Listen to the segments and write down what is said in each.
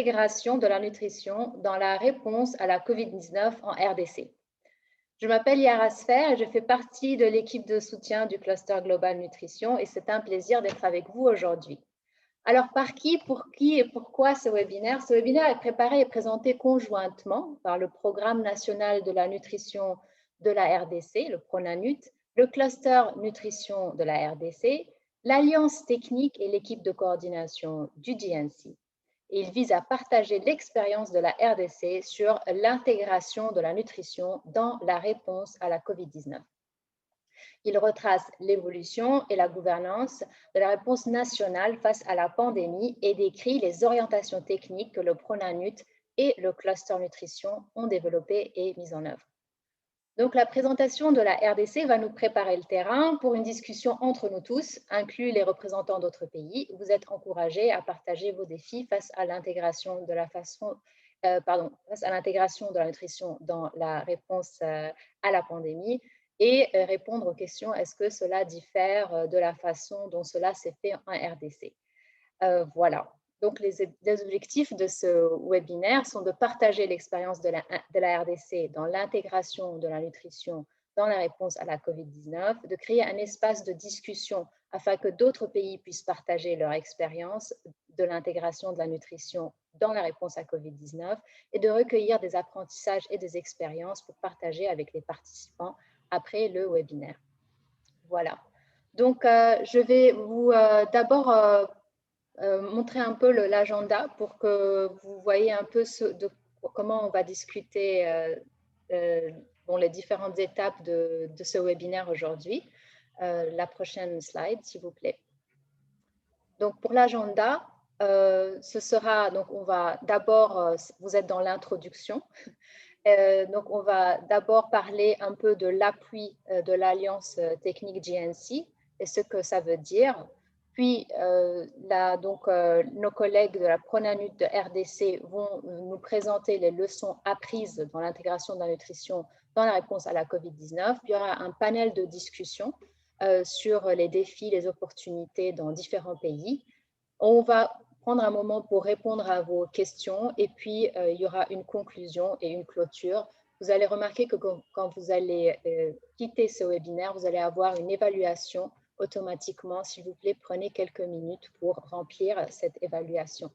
l'intégration de la nutrition dans la réponse à la COVID-19 en RDC. Je m'appelle Yara Sfer et je fais partie de l'équipe de soutien du Cluster Global Nutrition et c'est un plaisir d'être avec vous aujourd'hui. Alors, par qui, pour qui et pourquoi ce webinaire? Ce webinaire est préparé et présenté conjointement par le Programme national de la nutrition de la RDC, le PRONANUT, le Cluster Nutrition de la RDC, l'Alliance technique et l'équipe de coordination du GNC. Et il vise à partager l'expérience de la RDC sur l'intégration de la nutrition dans la réponse à la COVID-19. Il retrace l'évolution et la gouvernance de la réponse nationale face à la pandémie et décrit les orientations techniques que le PRONANUT et le Cluster Nutrition ont développées et mises en œuvre. Donc, la présentation de la RDC va nous préparer le terrain pour une discussion entre nous tous, inclus les représentants d'autres pays. Vous êtes encouragés à partager vos défis face à l'intégration de la nutrition dans la réponse à la pandémie et répondre aux questions, est-ce que cela diffère de la façon dont cela s'est fait en RDC? Voilà. Donc, les objectifs de ce webinaire sont de partager l'expérience de la RDC dans l'intégration de la nutrition dans la réponse à la COVID-19, de créer un espace de discussion afin que d'autres pays puissent partager leur expérience de l'intégration de la nutrition dans la réponse à COVID-19 et de recueillir des apprentissages et des expériences pour partager avec les participants après le webinaire. Voilà. Donc, je vais vous d'abord montrer un peu l'agenda pour que vous voyez un peu comment on va discuter les différentes étapes de ce webinaire aujourd'hui. La prochaine slide, s'il vous plaît. Donc, pour l'agenda, ce sera, donc on va d'abord, vous êtes dans l'introduction, donc on va d'abord parler un peu de l'appui de l'Alliance technique GNC et ce que ça veut dire. Puis, nos collègues de la PRONANUT de RDC vont nous présenter les leçons apprises dans l'intégration de la nutrition dans la réponse à la COVID-19. Puis, il y aura un panel de discussion sur les défis, les opportunités dans différents pays. On va prendre un moment pour répondre à vos questions et puis il y aura une conclusion et une clôture. Vous allez remarquer que quand vous allez quitter ce webinaire, vous allez avoir une évaluation automatiquement. S'il vous plaît, prenez quelques minutes pour remplir cette évaluation.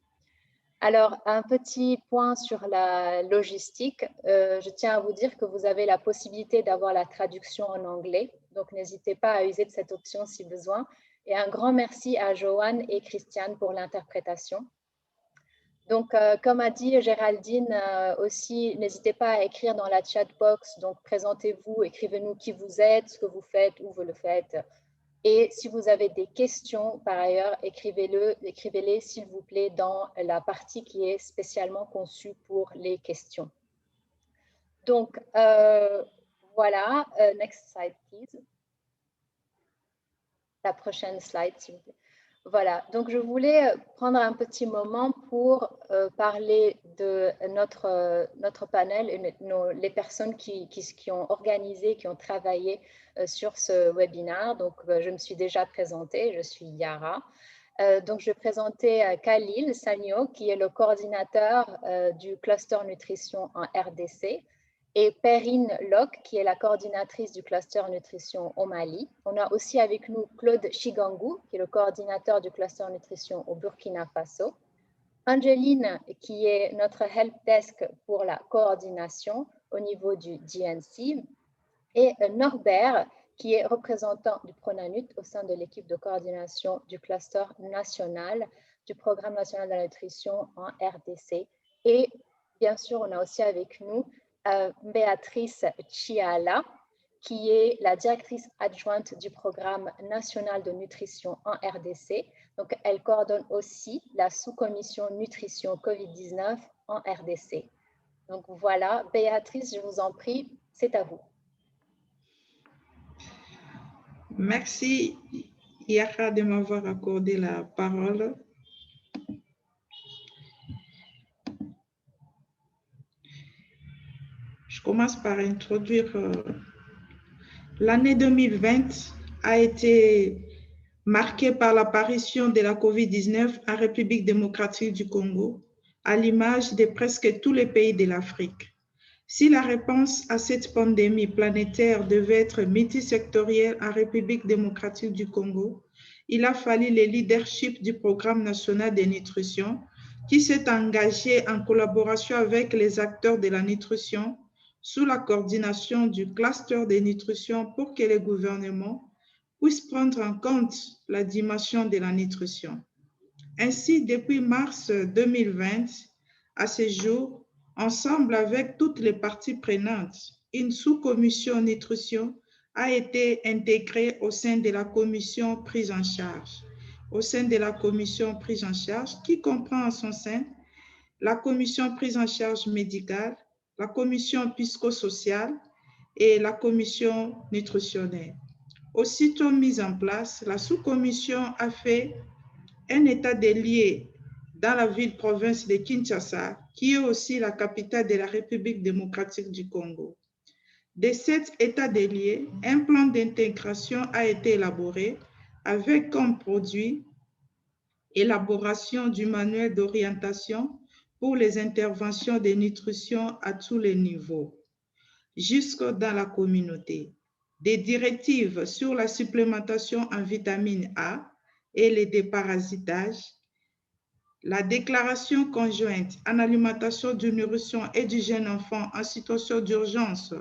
Alors, un petit point sur la logistique. Je tiens à vous dire que vous avez la possibilité d'avoir la traduction en anglais. Donc, n'hésitez pas à user de cette option si besoin. Et un grand merci à Joanne et Christiane pour l'interprétation. Donc, comme a dit Géraldine aussi, n'hésitez pas à écrire dans la chat box. Donc, présentez-vous, écrivez-nous qui vous êtes, ce que vous faites, où vous le faites. Et si vous avez des questions, par ailleurs, écrivez-les, s'il vous plaît, dans la partie qui est spécialement conçue pour les questions. Donc, voilà. Next slide, please. La prochaine slide, s'il vous plaît. Voilà. Donc, je voulais prendre un petit moment pour parler de notre panel et les personnes qui ont organisé, qui ont travaillé sur ce webinaire. Donc, je me suis déjà présentée, je suis Yara. Donc, je vais présenter Khalil Sagno, qui est le coordinateur du cluster nutrition en RDC, et Perrine Locke, qui est la coordinatrice du cluster nutrition au Mali. On a aussi avec nous Claude Chigangou, qui est le coordinateur du cluster nutrition au Burkina Faso. Angeline, qui est notre help desk pour la coordination au niveau du GNC. Et Norbert, qui est représentant du PRONANUT au sein de l'équipe de coordination du cluster national du Programme national de la nutrition en RDC. Et bien sûr, on a aussi avec nous Béatrice Chiala, qui est la directrice adjointe du Programme national de nutrition en RDC. Donc, elle coordonne aussi la sous-commission nutrition COVID-19 en RDC. Donc, voilà, Béatrice, je vous en prie, c'est à vous. Merci, Yara, de m'avoir accordé la parole. Je commence par introduire. L'année 2020 a été marquée par l'apparition de la COVID-19 en République démocratique du Congo, à l'image de presque tous les pays de l'Afrique. Si la réponse à cette pandémie planétaire devait être multisectorielle en République démocratique du Congo, il a fallu le leadership du Programme national de nutrition qui s'est engagé en collaboration avec les acteurs de la nutrition sous la coordination du cluster de nutrition pour que les gouvernements puissent prendre en compte la dimension de la nutrition. Ainsi, depuis mars 2020, à ce jour, ensemble avec toutes les parties prenantes, une sous-commission nutrition a été intégrée au sein de la commission prise en charge. Au sein de la commission prise en charge, qui comprend en son sein la commission prise en charge médicale, la commission psychosociale et la commission nutritionnelle. Aussitôt mise en place, la sous-commission a fait un état des lieux dans la ville-province de Kinshasa, qui est aussi la capitale de la République démocratique du Congo. De cet état des lieux, un plan d'intégration a été élaboré avec comme produit élaboration du manuel d'orientation pour les interventions de nutrition à tous les niveaux, jusque dans la communauté, des directives sur la supplémentation en vitamine A et le déparasitage, la déclaration conjointe en alimentation de nourrisson et du jeune enfant en situation d'urgence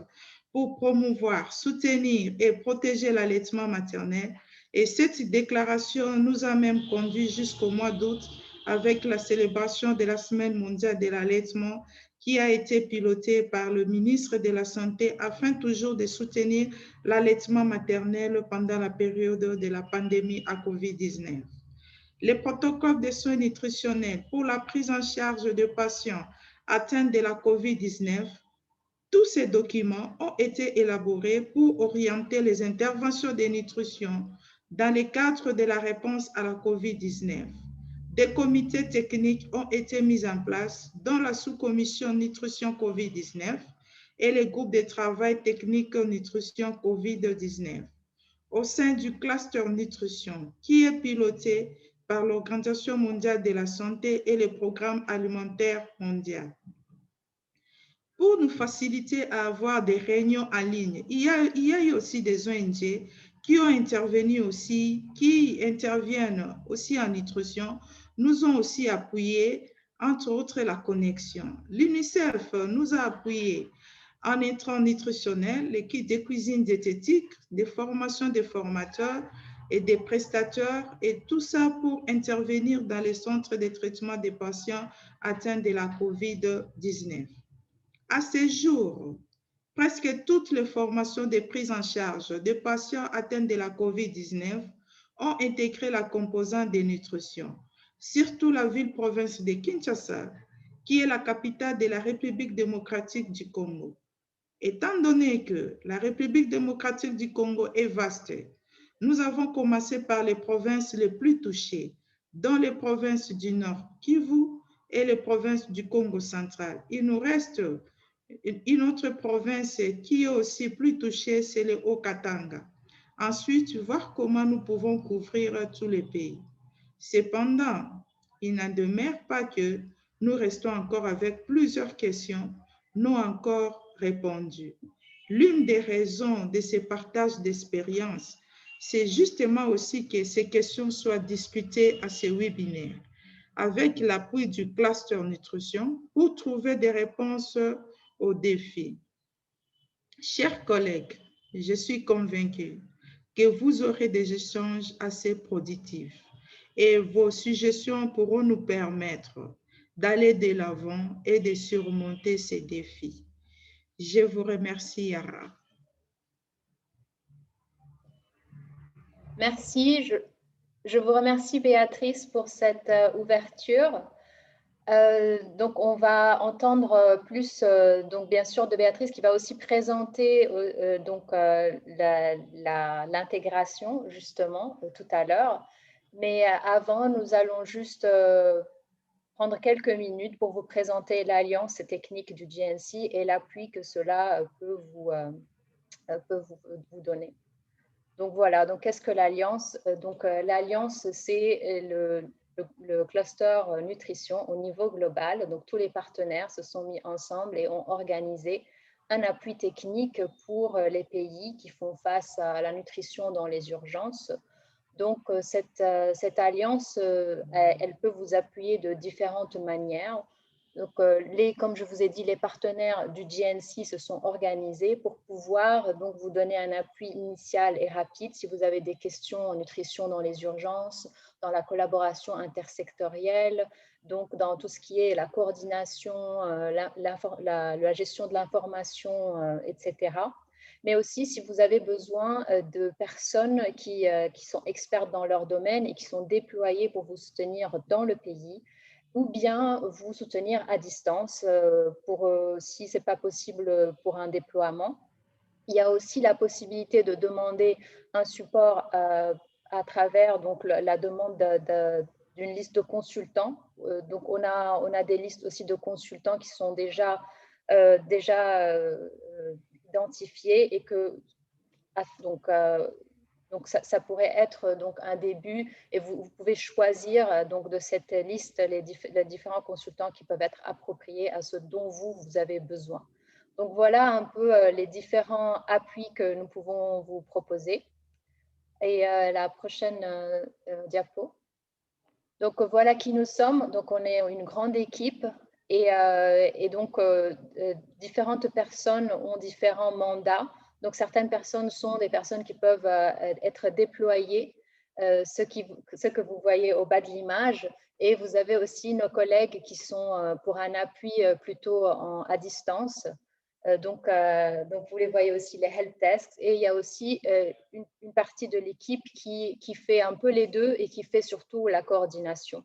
pour promouvoir, soutenir et protéger l'allaitement maternel. Et cette déclaration nous a même conduit jusqu'au mois d'août avec la célébration de la Semaine mondiale de l'allaitement qui a été pilotée par le ministre de la Santé afin toujours de soutenir l'allaitement maternel pendant la période de la pandémie à COVID-19. Les protocoles de soins nutritionnels pour la prise en charge de patients atteints de la COVID-19, tous ces documents ont été élaborés pour orienter les interventions de nutrition dans le cadre de la réponse à la COVID-19. Des comités techniques ont été mis en place dans la sous-commission nutrition COVID-19 et les groupes de travail technique nutrition COVID-19 au sein du cluster nutrition qui est piloté par l'Organisation mondiale de la santé et le Programme alimentaire mondial. Pour nous faciliter à avoir des réunions en ligne, il y a eu aussi des ONG qui ont intervenu aussi, qui interviennent aussi en nutrition, nous ont aussi appuyé, entre autres la connexion. L'UNICEF nous a appuyés en intrants nutritionnels, les kits de cuisine diététique, des formations des formateurs et des prestateurs, et tout ça pour intervenir dans les centres de traitement des patients atteints de la COVID-19. À ce jour, presque toutes les formations de prise en charge de patients atteints de la COVID-19 ont intégré la composante de nutrition, surtout la ville-province de Kinshasa, qui est la capitale de la République démocratique du Congo. Étant donné que la République démocratique du Congo est vaste, nous avons commencé par les provinces les plus touchées, dont les provinces du Nord, Kivu, et les provinces du Congo central. Il nous reste une autre province qui est aussi plus touchée, c'est le Haut-Katanga. Ensuite, voir comment nous pouvons couvrir tous les pays. Cependant, il n'en demeure pas que nous restons encore avec plusieurs questions non encore répondues. L'une des raisons de ces partages d'expériences, c'est justement aussi que ces questions soient discutées à ces webinaires avec l'appui du cluster nutrition pour trouver des réponses aux défis. Chers collègues, je suis convaincue que vous aurez des échanges assez productifs et vos suggestions pourront nous permettre d'aller de l'avant et de surmonter ces défis. Je vous remercie, Yara. Merci. Je vous remercie, Béatrice, pour cette ouverture. Donc, on va entendre plus, donc bien sûr, de Béatrice qui va aussi présenter l'intégration, justement, tout à l'heure. Mais avant, nous allons juste prendre quelques minutes pour vous présenter l'alliance technique du GNC et l'appui que cela peut vous donner. Donc voilà, donc qu'est-ce que l'Alliance? Donc l'Alliance, c'est le cluster nutrition au niveau global. Donc, tous les partenaires se sont mis ensemble et ont organisé un appui technique pour les pays qui font face à la nutrition dans les urgences. Donc, cette alliance, elle peut vous appuyer de différentes manières. Donc, comme je vous ai dit, les partenaires du GNC se sont organisés pour pouvoir donc, vous donner un appui initial et rapide si vous avez des questions en nutrition dans les urgences, dans la collaboration intersectorielle, donc dans tout ce qui est la coordination, la gestion de l'information, etc. Mais aussi si vous avez besoin de personnes qui sont expertes dans leur domaine et qui sont déployées pour vous soutenir dans le pays, ou bien vous soutenir à distance si ce n'est pas possible pour un déploiement. Il y a aussi la possibilité de demander un support à travers donc, la demande d'une liste de consultants. Donc, on a des listes aussi de consultants qui sont déjà identifiés et que donc, ça pourrait être donc, un début et vous pouvez choisir donc, de cette liste les différents consultants qui peuvent être appropriés à ce dont vous avez besoin. Donc, voilà un peu les différents appuis que nous pouvons vous proposer. Et la prochaine diapo. Donc, voilà qui nous sommes. Donc, on est une grande équipe et donc, différentes personnes ont différents mandats. Donc, certaines personnes sont des personnes qui peuvent être déployées, ce que vous voyez au bas de l'image. Et vous avez aussi nos collègues qui sont pour un appui plutôt à distance. Donc, vous les voyez aussi, les help desks. Et il y a aussi une partie de l'équipe qui fait un peu les deux et qui fait surtout la coordination.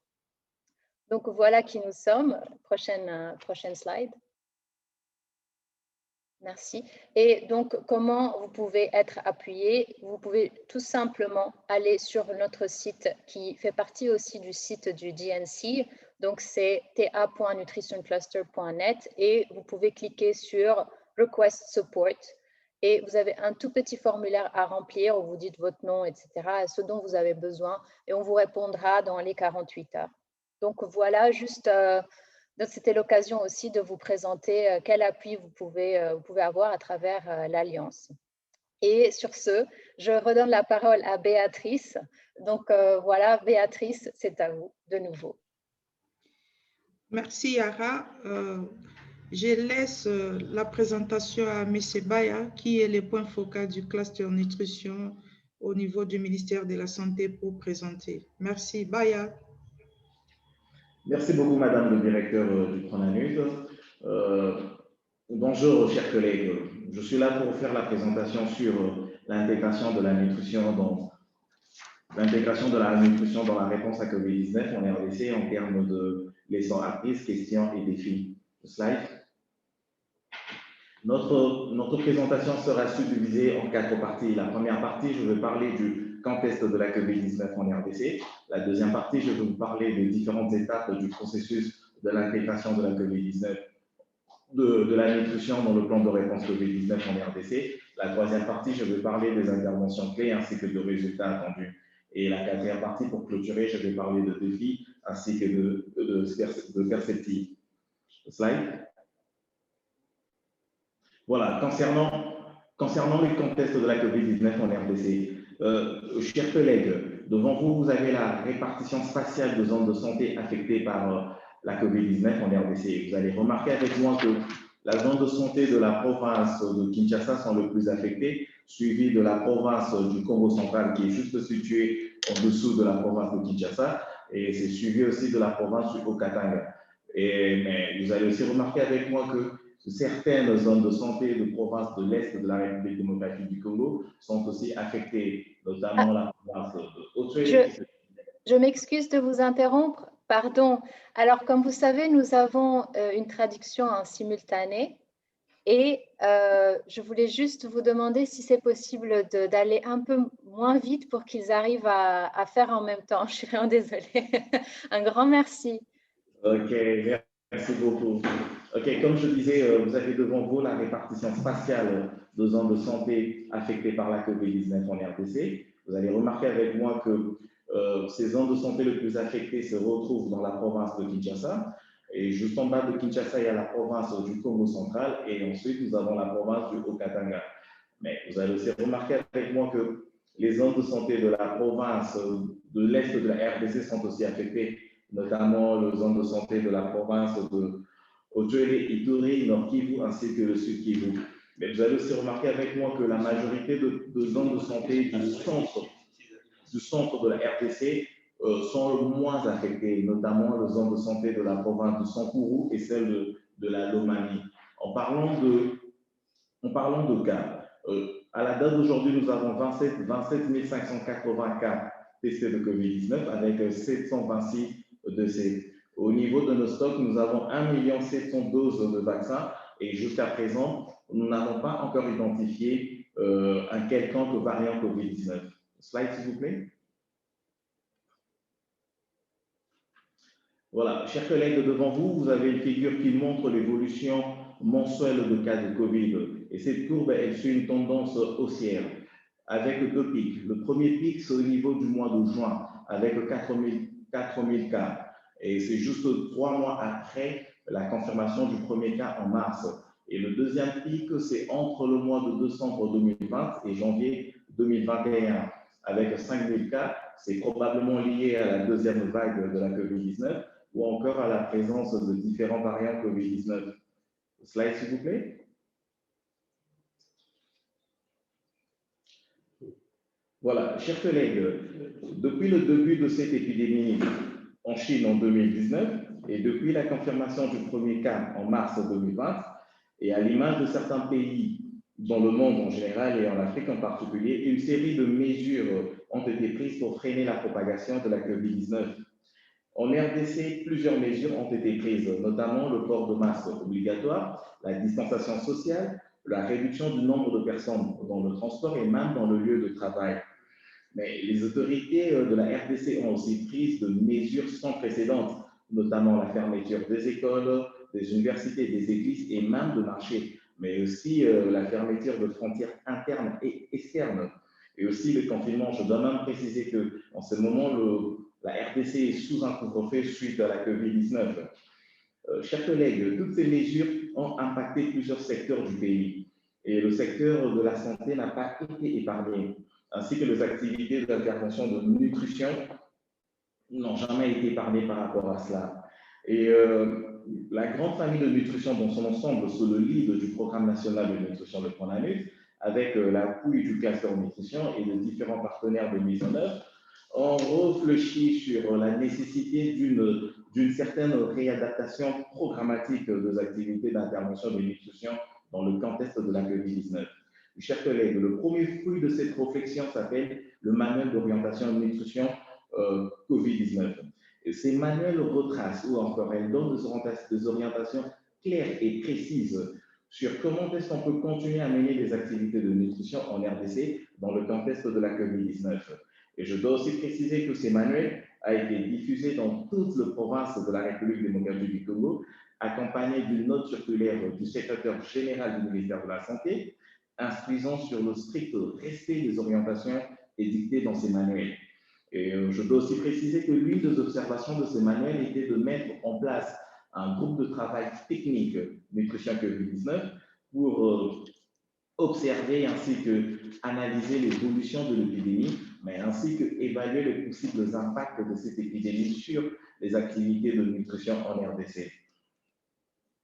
Donc, voilà qui nous sommes. Prochaine slide. Merci. Et donc, comment vous pouvez être appuyé? Vous pouvez tout simplement aller sur notre site qui fait partie aussi du site du DNC. Donc, c'est ta.nutritioncluster.net et vous pouvez cliquer sur Request Support et vous avez un tout petit formulaire à remplir où vous dites votre nom, etc., ce dont vous avez besoin et on vous répondra dans les 48 heures. Donc, voilà, juste... Donc, c'était l'occasion aussi de vous présenter quel appui vous pouvez avoir à travers l'Alliance. Et sur ce, je redonne la parole à Béatrice. Donc, voilà, Béatrice, c'est à vous de nouveau. Merci, Yara. Je laisse la présentation à M. Baya, qui est le point focal du cluster nutrition au niveau du ministère de la Santé pour présenter. Merci, Baya. Merci beaucoup, Madame le directeur du Pronanut. Bonjour, chers collègues. Je suis là pour faire la présentation sur l'intégration de la nutrition dans la réponse à COVID-19 en RDC en termes de leçons apprises, questions et défis. Slide. Notre présentation sera subdivisée en 4 parties. La première partie, je vais parler du contexte de la COVID-19 en RDC. La deuxième partie, je vais vous parler des différentes étapes du processus de l'intégration de la COVID-19, de la nutrition dans le plan de réponse COVID-19 en RDC. La troisième partie, je vais parler des interventions clés ainsi que de résultats attendus. Et la quatrième partie, pour clôturer, je vais parler de défis ainsi que de perspectives. Slide. Voilà, concernant les contextes de la COVID-19 en RDC, chers collègues, devant vous, vous avez la répartition spatiale de zones de santé affectées par la COVID-19 en RDC. Vous allez remarquer avec moi que la zone de santé de la province de Kinshasa sont le plus affectées, suivie de la province du Congo central qui est juste située en dessous de la province de Kinshasa, et c'est suivi aussi de la province du Haut-Katanga. Mais vous allez aussi remarquer avec moi que certaines zones de santé de provinces de l'Est de la République démocratique du Congo sont aussi affectées, notamment la province de Haute-Tuile. Je m'excuse de vous interrompre, pardon. Alors, comme vous savez, nous avons une traduction en simultané et je voulais juste vous demander si c'est possible d'aller un peu moins vite pour qu'ils arrivent à faire en même temps. Je suis vraiment désolée. Un grand merci. Ok, merci beaucoup. Ok, comme je disais, vous avez devant vous la répartition spatiale de zones de santé affectées par la COVID-19 en RDC. Vous allez remarquer avec moi que Ces zones de santé les plus affectées se retrouvent dans la province de Kinshasa. Et juste en bas de Kinshasa, il y a la province du Congo central. Et ensuite, nous avons la province du Haut-Katanga. Mais vous allez aussi remarquer avec moi que les zones de santé de la province de l'Est de la RDC sont aussi affectées, notamment les zones de santé de la province de Otuele, Ituri, Nord Kivu, ainsi que le Sud Kivu. Mais vous allez aussi remarquer avec moi que la majorité de zones de santé du centre de la RDC sont le moins affectées, notamment les zones de santé de la province de Sankourou et celle de la Lomami. En parlant de cas, à la date d'aujourd'hui, nous avons 27 580 cas testés de COVID-19 avec 726 décès. Au niveau de nos stocks, nous avons 1 700 000 doses de vaccins et jusqu'à présent, nous n'avons pas encore identifié un quelconque variant COVID-19. Slide, s'il vous plaît. Voilà, chers collègues, devant vous, vous avez une figure qui montre l'évolution mensuelle de cas de Covid. Et cette courbe, elle suit une tendance haussière avec deux pics. Le premier pic, c'est au niveau du mois de juin avec 4 000 cas. Et c'est juste 3 mois après la confirmation du premier cas en mars. Et le deuxième pic, c'est entre le mois de décembre 2020 et janvier 2021 avec 5 000 cas. C'est probablement lié à la deuxième vague de la COVID-19 ou encore à la présence de différents variants COVID-19. Slide, s'il vous plaît. Voilà, chers collègues, depuis le début de cette épidémie en Chine en 2019 et depuis la confirmation du premier cas en mars 2020, et à l'image de certains pays dans le monde en général et en Afrique en particulier, une série de mesures ont été prises pour freiner la propagation de la COVID-19. En RDC, plusieurs mesures ont été prises, notamment le port de masque obligatoire, la distanciation sociale, la réduction du nombre de personnes dans le transport et même dans le lieu de travail. Mais les autorités de la RDC ont aussi pris de mesures sans précédent, notamment la fermeture des écoles, des universités, des églises et même de marchés, mais aussi la fermeture de frontières internes et externes. Et aussi le confinement. Je dois même préciser qu'en ce moment, la RDC est sous un couvre-feu suite à la COVID-19. Chers collègues, toutes ces mesures ont impacté plusieurs secteurs du pays et le secteur de la santé n'a pas été épargné, ainsi que les activités d'intervention de nutrition n'ont jamais été épargnées par rapport à cela. Et la grande famille de nutrition dans son ensemble, sous le lead du programme national de nutrition de Pronanus, avec l'appui du cluster nutrition et de différents partenaires de mise en œuvre, ont réfléchi sur la nécessité d'une certaine réadaptation programmatique des activités d'intervention de nutrition dans le contexte de la COVID-19. Chers collègues, le premier fruit de cette réflexion s'appelle le manuel d'orientation de nutrition COVID-19. Ces manuels retracent ou encore elles donnent des orientations claires et précises sur comment est-ce qu'on peut continuer à mener des activités de nutrition en RDC dans le contexte de la COVID-19. Et je dois aussi préciser que ces manuels ont été diffusés dans toutes les provinces de la République démocratique du Congo, accompagnés d'une note circulaire du secrétaire général du ministère de la Santé, instruisant sur le strict respect des orientations édictées dans ces manuels. Et je dois aussi préciser que l'une des observations de ces manuels était de mettre en place un groupe de travail technique nutrition COVID-19 pour observer ainsi que analyser l'évolution de l'épidémie, mais ainsi que évaluer les possibles impacts de cette épidémie sur les activités de nutrition en RDC.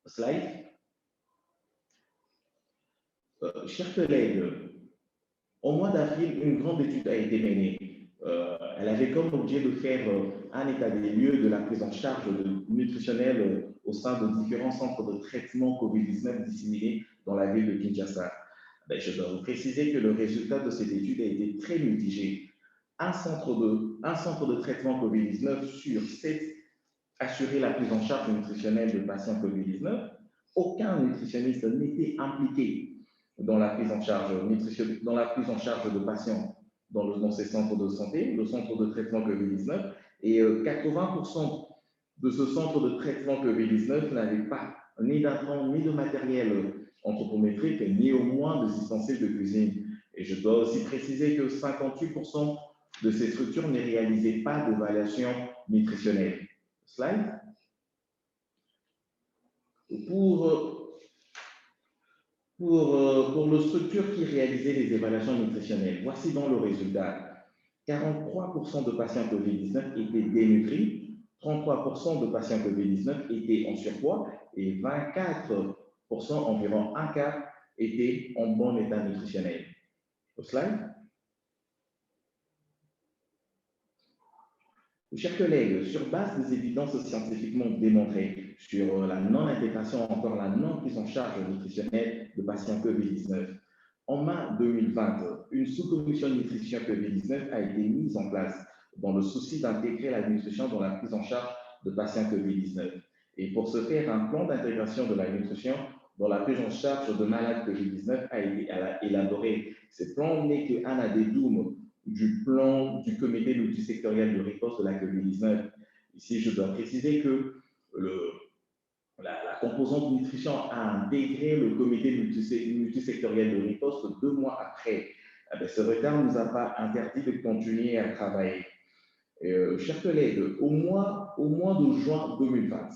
Slide. Chers collègues, au mois d'avril, une grande étude a été menée. Elle avait comme objet de faire un état des lieux de la prise en charge nutritionnelle au sein de différents centres de traitement COVID-19 disséminés dans la ville de Kinshasa. Je dois vous préciser que le résultat de cette étude a été très mitigé. Un centre de traitement COVID-19 sur 7 assurait la prise en charge nutritionnelle de patients COVID-19. Aucun nutritionniste n'était impliqué dans la prise en charge de patients dans ces centres de santé, le centre de traitement COVID-19, et 80% de ce centre de traitement COVID-19 n'avait pas ni d'intrants, ni de matériel anthropométrique, ni au moins de ustensiles de cuisine. Et je dois aussi préciser que 58% de ces structures ne réalisaient pas d'évaluation nutritionnelle. Slide. Pour les structures qui réalisaient les évaluations nutritionnelles, voici donc le résultat. 43% de patients COVID-19 étaient dénutris, 33% de patients COVID-19 étaient en surpoids et 24%, environ un quart, étaient en bon état nutritionnel. Au slide. Chers collègues, sur base des évidences scientifiquement démontrées sur la non-intégration, encore la non-prise en charge nutritionnelle de patients COVID-19, en mai 2020, une sous-commission de nutrition COVID-19 a été mise en place dans le souci d'intégrer la nutrition dans la prise en charge de patients COVID-19. Et pour ce faire, un plan d'intégration de la nutrition dans la prise en charge de malades COVID-19 a été élaboré. Ce plan n'est qu'un addendum du plan du comité multisectoriel de riposte de la COVID-19. Ici, je dois préciser que la composante nutrition a intégré le comité multisectoriel de riposte 2 mois après. Ce retard ne nous a pas interdit de continuer à travailler. Chers collègues, au mois de juin 2020,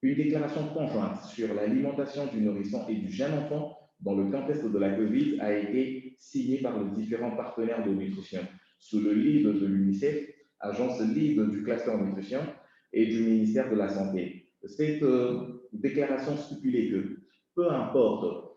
une déclaration conjointe sur l'alimentation du nourrisson et du jeune enfant dans le contexte de la COVID a été signée par les différents partenaires de nutrition sous le lead de l'UNICEF, agence lead du cluster nutrition et du ministère de la Santé. Cette déclaration stipulait que peu importe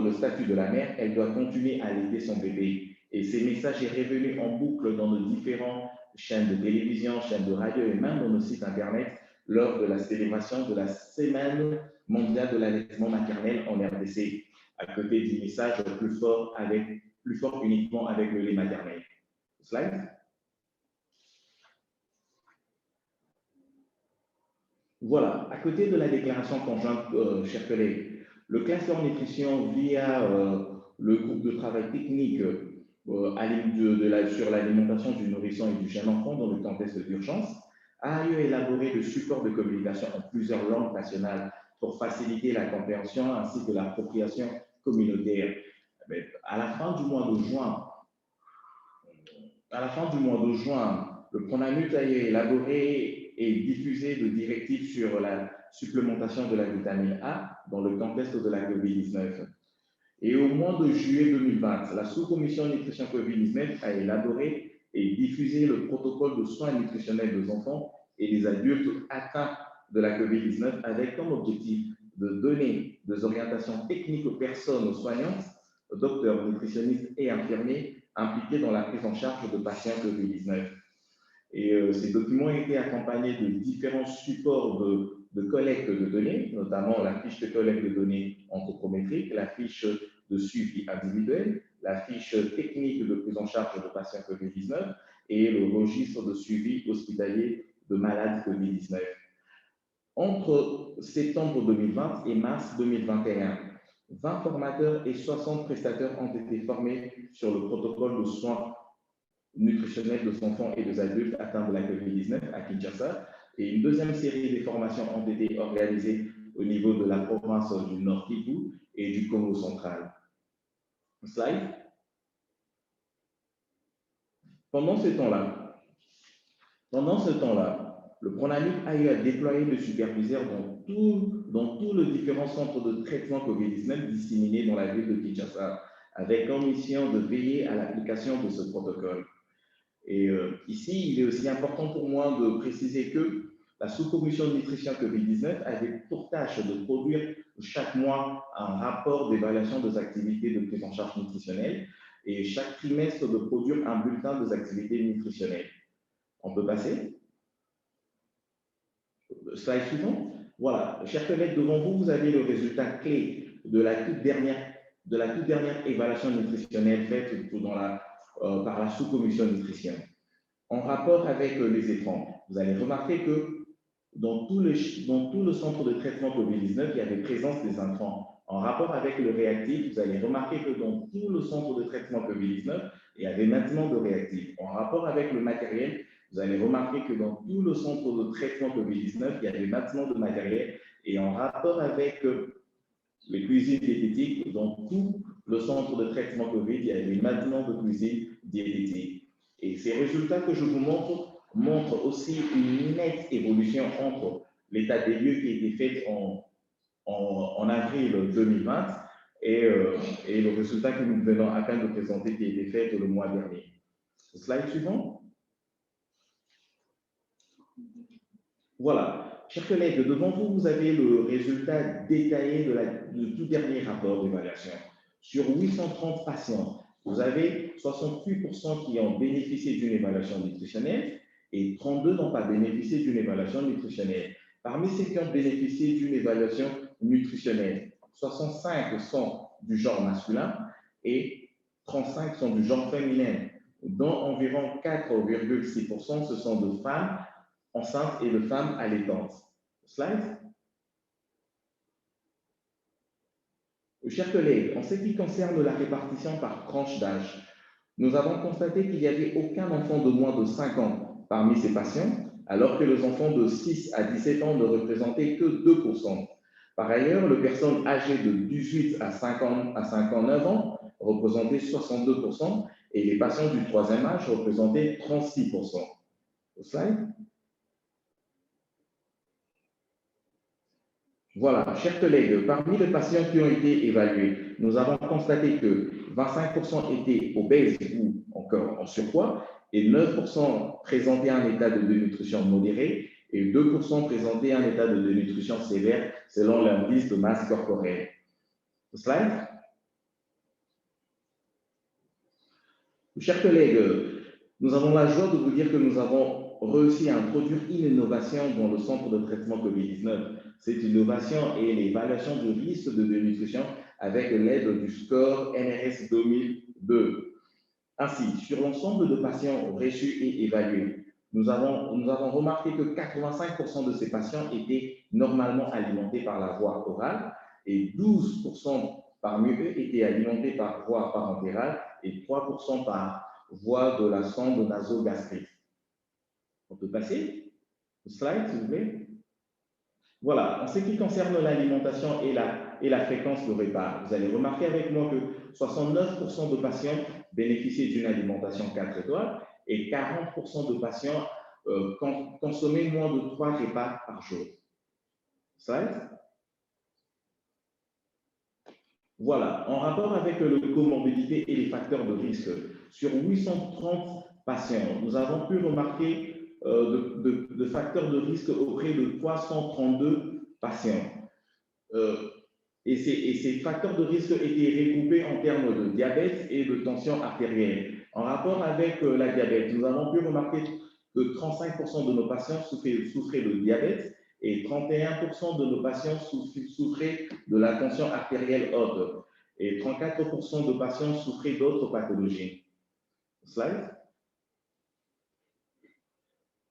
le statut de la mère, elle doit continuer à allaiter son bébé. Et ces messages est revenu en boucle dans nos différentes chaînes de télévision, chaînes de radio et même dans nos sites internet lors de la célébration de la Semaine mondiale de l'allaitement maternel en RDC, à côté du message plus fort uniquement avec le lait maternel. Slide. Voilà, à côté de la déclaration conjointe, chers collègues, le cluster nutrition via le groupe de travail technique sur l'alimentation du nourrisson et du jeune enfant dans le contexte d'urgence a eu élaboré le support de communication en plusieurs langues nationales pour faciliter la compréhension ainsi que l'appropriation communautaire. À la fin du mois de juin, le PRONAMUT a élaboré et diffusé des directives sur la supplémentation de la vitamine A dans le contexte de la COVID-19. Et au mois de juillet 2020, la sous-commission nutrition COVID-19 a élaboré et diffusé le protocole de soins nutritionnels des enfants et des adultes atteints de la COVID-19 avec comme objectif de donner des orientations techniques aux personnes soignantes, docteurs, nutritionnistes et infirmiers impliqués dans la prise en charge de patients COVID-19. Et ces documents ont été accompagnés de différents supports de collecte de données, notamment la fiche de collecte de données anthropométriques, la fiche de suivi individuel, la fiche technique de prise en charge de patients COVID-19 et le registre de suivi hospitalier de malades COVID-19. Entre septembre 2020 et mars 2021, 20 formateurs et 60 prestataires ont été formés sur le protocole de soins nutritionnels des enfants et des adultes atteints de la COVID-19 à Kinshasa. Et une deuxième série de formations ont été organisées au niveau de la province du Nord Kivu et du Congo central. Slide. Pendant ce temps-là, le PRONAMUT a eu à déployer le superviseur dans tous les différents centres de traitement COVID-19 disséminés dans la ville de Kinshasa, avec comme mission de veiller à l'application de ce protocole. Et ici, il est aussi important pour moi de préciser que la sous-commission de nutrition COVID-19 avait pour tâche de produire chaque mois un rapport d'évaluation des activités de prise en charge nutritionnelle et chaque trimestre de produire un bulletin des activités nutritionnelles. On peut passer. Slide suivant. Voilà, chers collègues, devant vous, vous avez le résultat clé de la toute dernière évaluation nutritionnelle faite par la sous-commission de nutrition. En rapport avec les écrans, vous allez remarquer que dans tout le centre de traitement COVID-19, il y avait présence des intrants. En rapport avec le réactif, vous allez remarquer que dans tout le centre de traitement COVID-19, il y avait maintenant de réactifs. En rapport avec le matériel, vous allez remarquer que dans tout le centre de traitement COVID-19, il y avait maintenant de matériel. Et en rapport avec les cuisines diététiques, dans tout le centre de traitement COVID, il y avait maintenant de cuisine diététique. Et ces résultats que je vous montre montrent aussi une nette évolution entre l'état des lieux qui a été fait en avril 2020 et le résultat que nous venons à peine de présenter qui a été fait le mois dernier. Slide suivant. Voilà. Chers collègues, devant vous, vous avez le résultat détaillé du tout dernier rapport d'évaluation. Sur 830 patients, vous avez 68% qui ont bénéficié d'une évaluation nutritionnelle et 32 n'ont pas bénéficié d'une évaluation nutritionnelle. Parmi ceux qui ont bénéficié d'une évaluation nutritionnelle, 65 sont du genre masculin et 35 sont du genre féminin, dont environ 4,6% ce sont de femmes enceintes et de femmes allaitantes. Slide. Chers collègues, en ce qui concerne la répartition par tranche d'âge, nous avons constaté qu'il n'y avait aucun enfant de moins de 5 ans parmi ces patients, alors que les enfants de 6 à 17 ans ne représentaient que 2%. Par ailleurs, les personnes âgées de 18 à 59 ans représentaient 62% et les patients du troisième âge représentaient 36%. Slide. Voilà, chers collègues, parmi les patients qui ont été évalués, nous avons constaté que 25% étaient obèses ou encore en surpoids et 9% présentaient un état de dénutrition modéré et 2% présentaient un état de dénutrition sévère selon l'indice de masse corporelle. Slide. Chers collègues, nous avons la joie de vous dire que nous avons réussi à introduire une innovation dans le centre de traitement COVID-19. Cette innovation est l'évaluation du risque de dénutrition avec l'aide du score NRS 2002. Ainsi, sur l'ensemble de patients reçus et évalués, nous avons remarqué que 85% de ces patients étaient normalement alimentés par la voie orale et 12% parmi eux étaient alimentés par voie parentérale et 3% par voie de la sonde nasogastrique. On peut passer au slide, s'il vous plaît. Voilà, en ce qui concerne l'alimentation et la fréquence de repas, vous allez remarquer avec moi que 69% de patients bénéficiaient d'une alimentation 4 étoiles et 40% de patients consommaient moins de 3 repas par jour. Slide. Voilà, en rapport avec le comorbidité et les facteurs de risque, sur 830 patients, nous avons pu remarquer de facteurs de risque auprès de 332 patients. Et ces facteurs de risque étaient regroupés en termes de diabète et de tension artérielle. En rapport avec la diabète, nous avons pu remarquer que 35% de nos patients souffraient de diabète et 31% de nos patients souffraient de la tension artérielle haute et 34% de patients souffraient d'autres pathologies. Slide.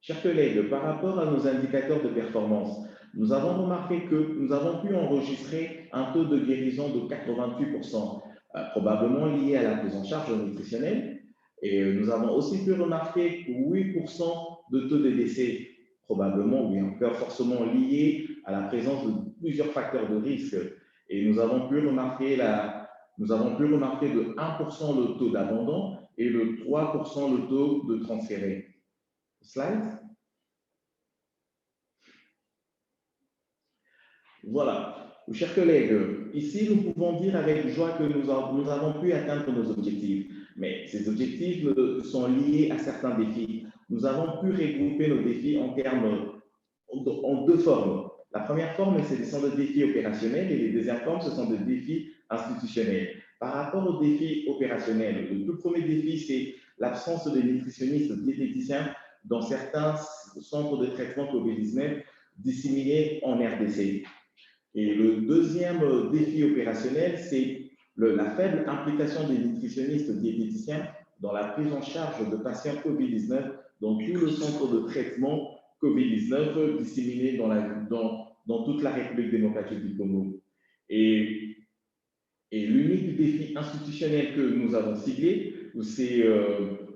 Chers collègues, par rapport à nos indicateurs de performance, nous avons remarqué que nous avons pu enregistrer un taux de guérison de 88%, probablement lié à la prise en charge nutritionnelle. Et nous avons aussi pu remarquer 8% de taux de décès, probablement ou encore forcément lié à la présence de plusieurs facteurs de risque. Et nous avons pu remarquer de 1% le taux d'abandon et de 3% le taux de transféré. Slide. Voilà. Chers collègues, ici, nous pouvons dire avec joie que nous avons pu atteindre nos objectifs. Mais ces objectifs sont liés à certains défis. Nous avons pu regrouper nos défis en deux formes. La première forme, ce sont des défis opérationnels et les deuxièmes formes, ce sont des défis institutionnels. Par rapport aux défis opérationnels, le tout premier défi, c'est l'absence de nutritionnistes diététiciens dans certains centres de traitement COVID-19 disséminés en RDC. Et le deuxième défi opérationnel, c'est la faible implication des nutritionnistes diététiciens dans la prise en charge de patients COVID-19 dans tout le centre de traitement COVID-19 disséminé dans toute la République démocratique du Congo. Et l'unique défi institutionnel que nous avons ciblé, c'est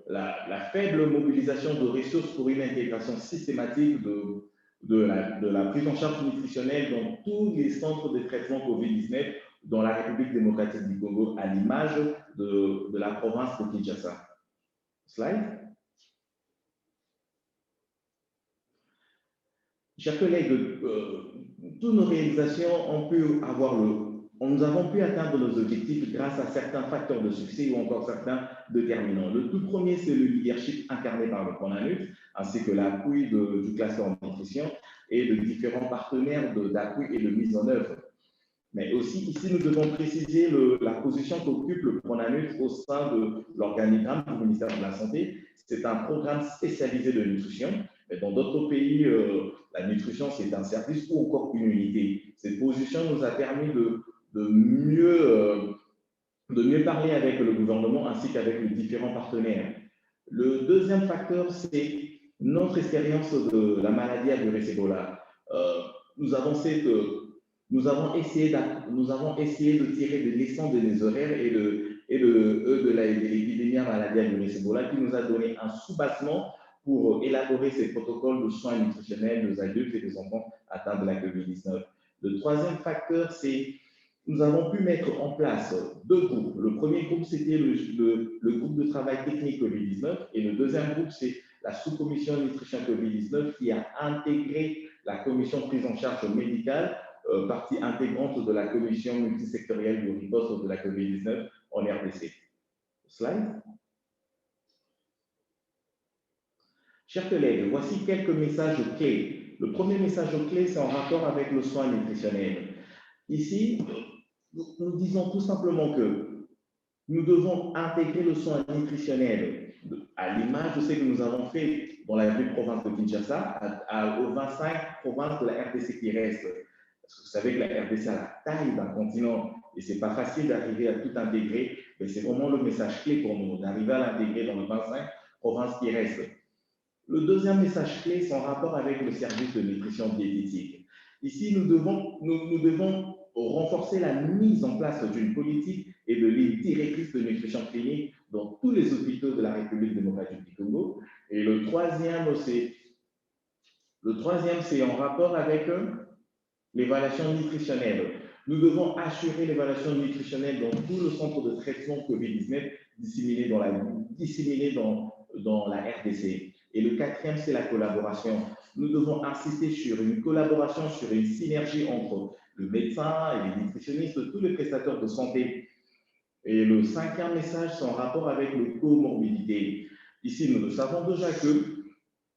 la faible mobilisation de ressources pour une intégration systématique de la prise en charge nutritionnelle dans tous les centres de traitement COVID-19 dans la République démocratique du Congo, à l'image de la province de Kinshasa. Slide. chers collègues, toutes nos réalisations ont pu avoir nous avons pu atteindre nos objectifs grâce à certains facteurs de succès ou encore certains déterminants. Le tout premier, c'est le leadership incarné par le PRONANUT, ainsi que l'appui du cluster en nutrition et de différents partenaires d'appui et de mise en œuvre. Mais aussi, ici, nous devons préciser la position qu'occupe le PRONANUT au sein de l'organigramme du ministère de la Santé. C'est un programme spécialisé de nutrition. Mais dans d'autres pays, la nutrition, c'est un service ou encore une unité. Cette position nous a permis de mieux parler avec le gouvernement ainsi qu'avec les différents partenaires. Le deuxième facteur, c'est notre expérience de la maladie à virus Ebola. Nous avons essayé de tirer des leçons de nos horaires et de l'épidémie à maladie à virus Ebola qui nous a donné un soubassement pour élaborer ces protocoles de soins nutritionnels des adultes et des enfants atteints de la COVID-19. Le troisième facteur, c'est nous avons pu mettre en place deux groupes. Le premier groupe, c'était le groupe de travail technique COVID-19 et le deuxième groupe, c'est la sous-commission nutrition COVID-19 qui a intégré la commission prise en charge médicale, partie intégrante de la commission multisectorielle de riposte de la COVID-19 en RDC. Slide. Chers collègues, voici quelques messages clés. Le premier message clé, c'est en rapport avec le soin nutritionnel. Ici, nous disons tout simplement que nous devons intégrer le soin nutritionnel à l'image de ce que nous avons fait dans la ville province de Kinshasa, aux 25 provinces de la RDC qui restent. Parce que vous savez que la RDC a la taille d'un continent et ce n'est pas facile d'arriver à tout intégrer, mais c'est vraiment le message clé pour nous, d'arriver à l'intégrer dans les 25 provinces qui restent. Le deuxième message clé, c'est en rapport avec le service de nutrition diététique. Ici, nous devons renforcer la mise en place d'une politique et de lignes directrices de nutrition clinique dans tous les hôpitaux de la République démocratique du Congo. Et le troisième, c'est en rapport avec l'évaluation nutritionnelle. Nous devons assurer l'évaluation nutritionnelle dans tout le centre de traitement COVID-19 disséminé dans la RDC. Et le quatrième, c'est la collaboration. Nous devons insister sur une collaboration, sur une synergie entre le médecin et les nutritionnistes, tous les prestataires de santé. Et le cinquième message, c'est en rapport avec les comorbidités. Ici, nous savons déjà que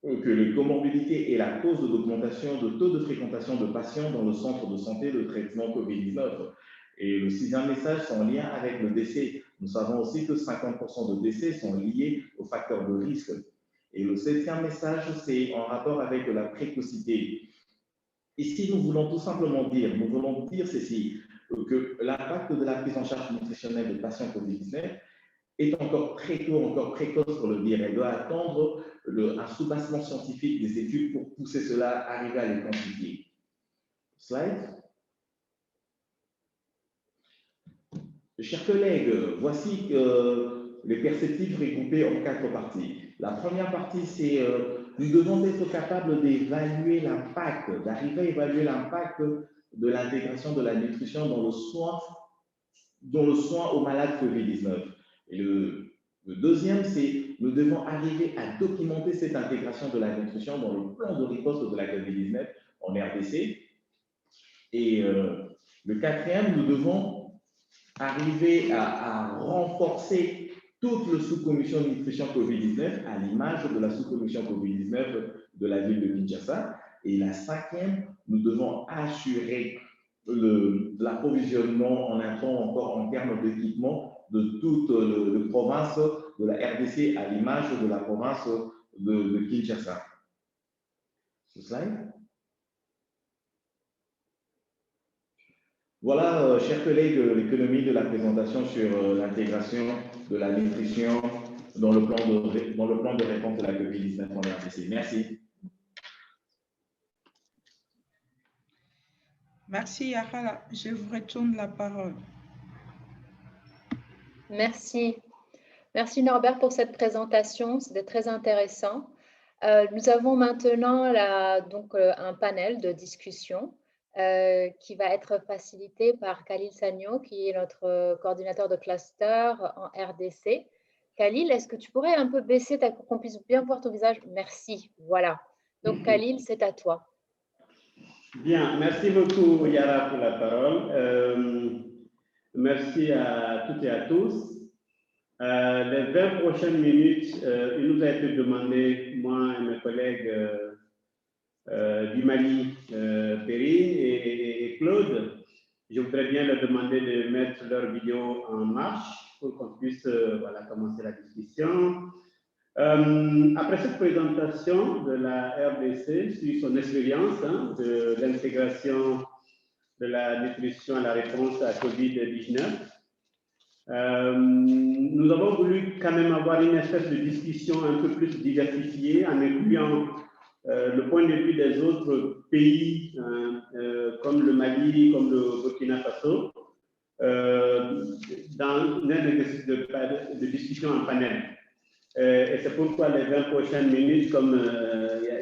les comorbidités est la cause de l'augmentation de taux de fréquentation de patients dans le centre de santé de traitement COVID-19. Et le sixième message, c'est en lien avec le décès. Nous savons aussi que 50% de décès sont liés aux facteurs de risque. Et le septième message, c'est en rapport avec la précocité. Ici, nous voulons tout simplement dire ceci, que l'impact de la prise en charge nutritionnelle des patients COVID-19 est encore très tôt, encore précoce pour le dire. Elle doit attendre un soubassement scientifique des études pour pousser cela, arriver à les quantifier. Slide. Chers collègues, voici les perspectives regroupées en 4 parties. La première partie, c'est nous devons être capables d'évaluer l'impact, d'arriver à évaluer l'impact de l'intégration de la nutrition dans le soin aux malades COVID-19. Et le deuxième, c'est nous devons arriver à documenter cette intégration de la nutrition dans le plan de riposte de la COVID-19 en RDC. Et le quatrième, nous devons arriver à renforcer toute la sous-commission nutrition COVID-19 à l'image de la sous-commission COVID-19 de la ville de Kinshasa. Et la cinquième, nous devons assurer l'approvisionnement en intrants encore en termes d'équipement de toute la province de la RDC à l'image de la province de Kinshasa. Ce slide. Voilà, chers collègues, l'économie de la présentation sur l'intégration de la nutrition dans le plan de réponse à la COVID-19 en RDC. Merci. Merci, Yara. Je vous retourne la parole. Merci. Merci, Norbert, pour cette présentation. C'était très intéressant. Nous avons maintenant un panel de discussion qui va être facilité par Khalil Sagno, qui est notre coordinateur de cluster en RDC. Khalil, est-ce que tu pourrais un peu baisser pour qu'on puisse bien voir ton visage? Merci. Voilà. Donc, Khalil, c'est à toi. Bien, merci beaucoup Yara pour la parole. Merci à toutes et à tous. Les 20 prochaines minutes, il nous a été demandé, moi et mes collègues du Mali, Perrine et Claude, je voudrais bien leur demander de mettre leur vidéo en marche pour qu'on puisse voilà, commencer la discussion. Après cette présentation de la RDC sur son expérience de l'intégration de la nutrition à la réponse à COVID-19, nous avons voulu quand même avoir une espèce de discussion un peu plus diversifiée en incluant le point de vue des autres pays comme le Mali, comme le Burkina Faso, dans un exercice de discussion en panel. Et c'est pourquoi les 20 prochaines minutes, comme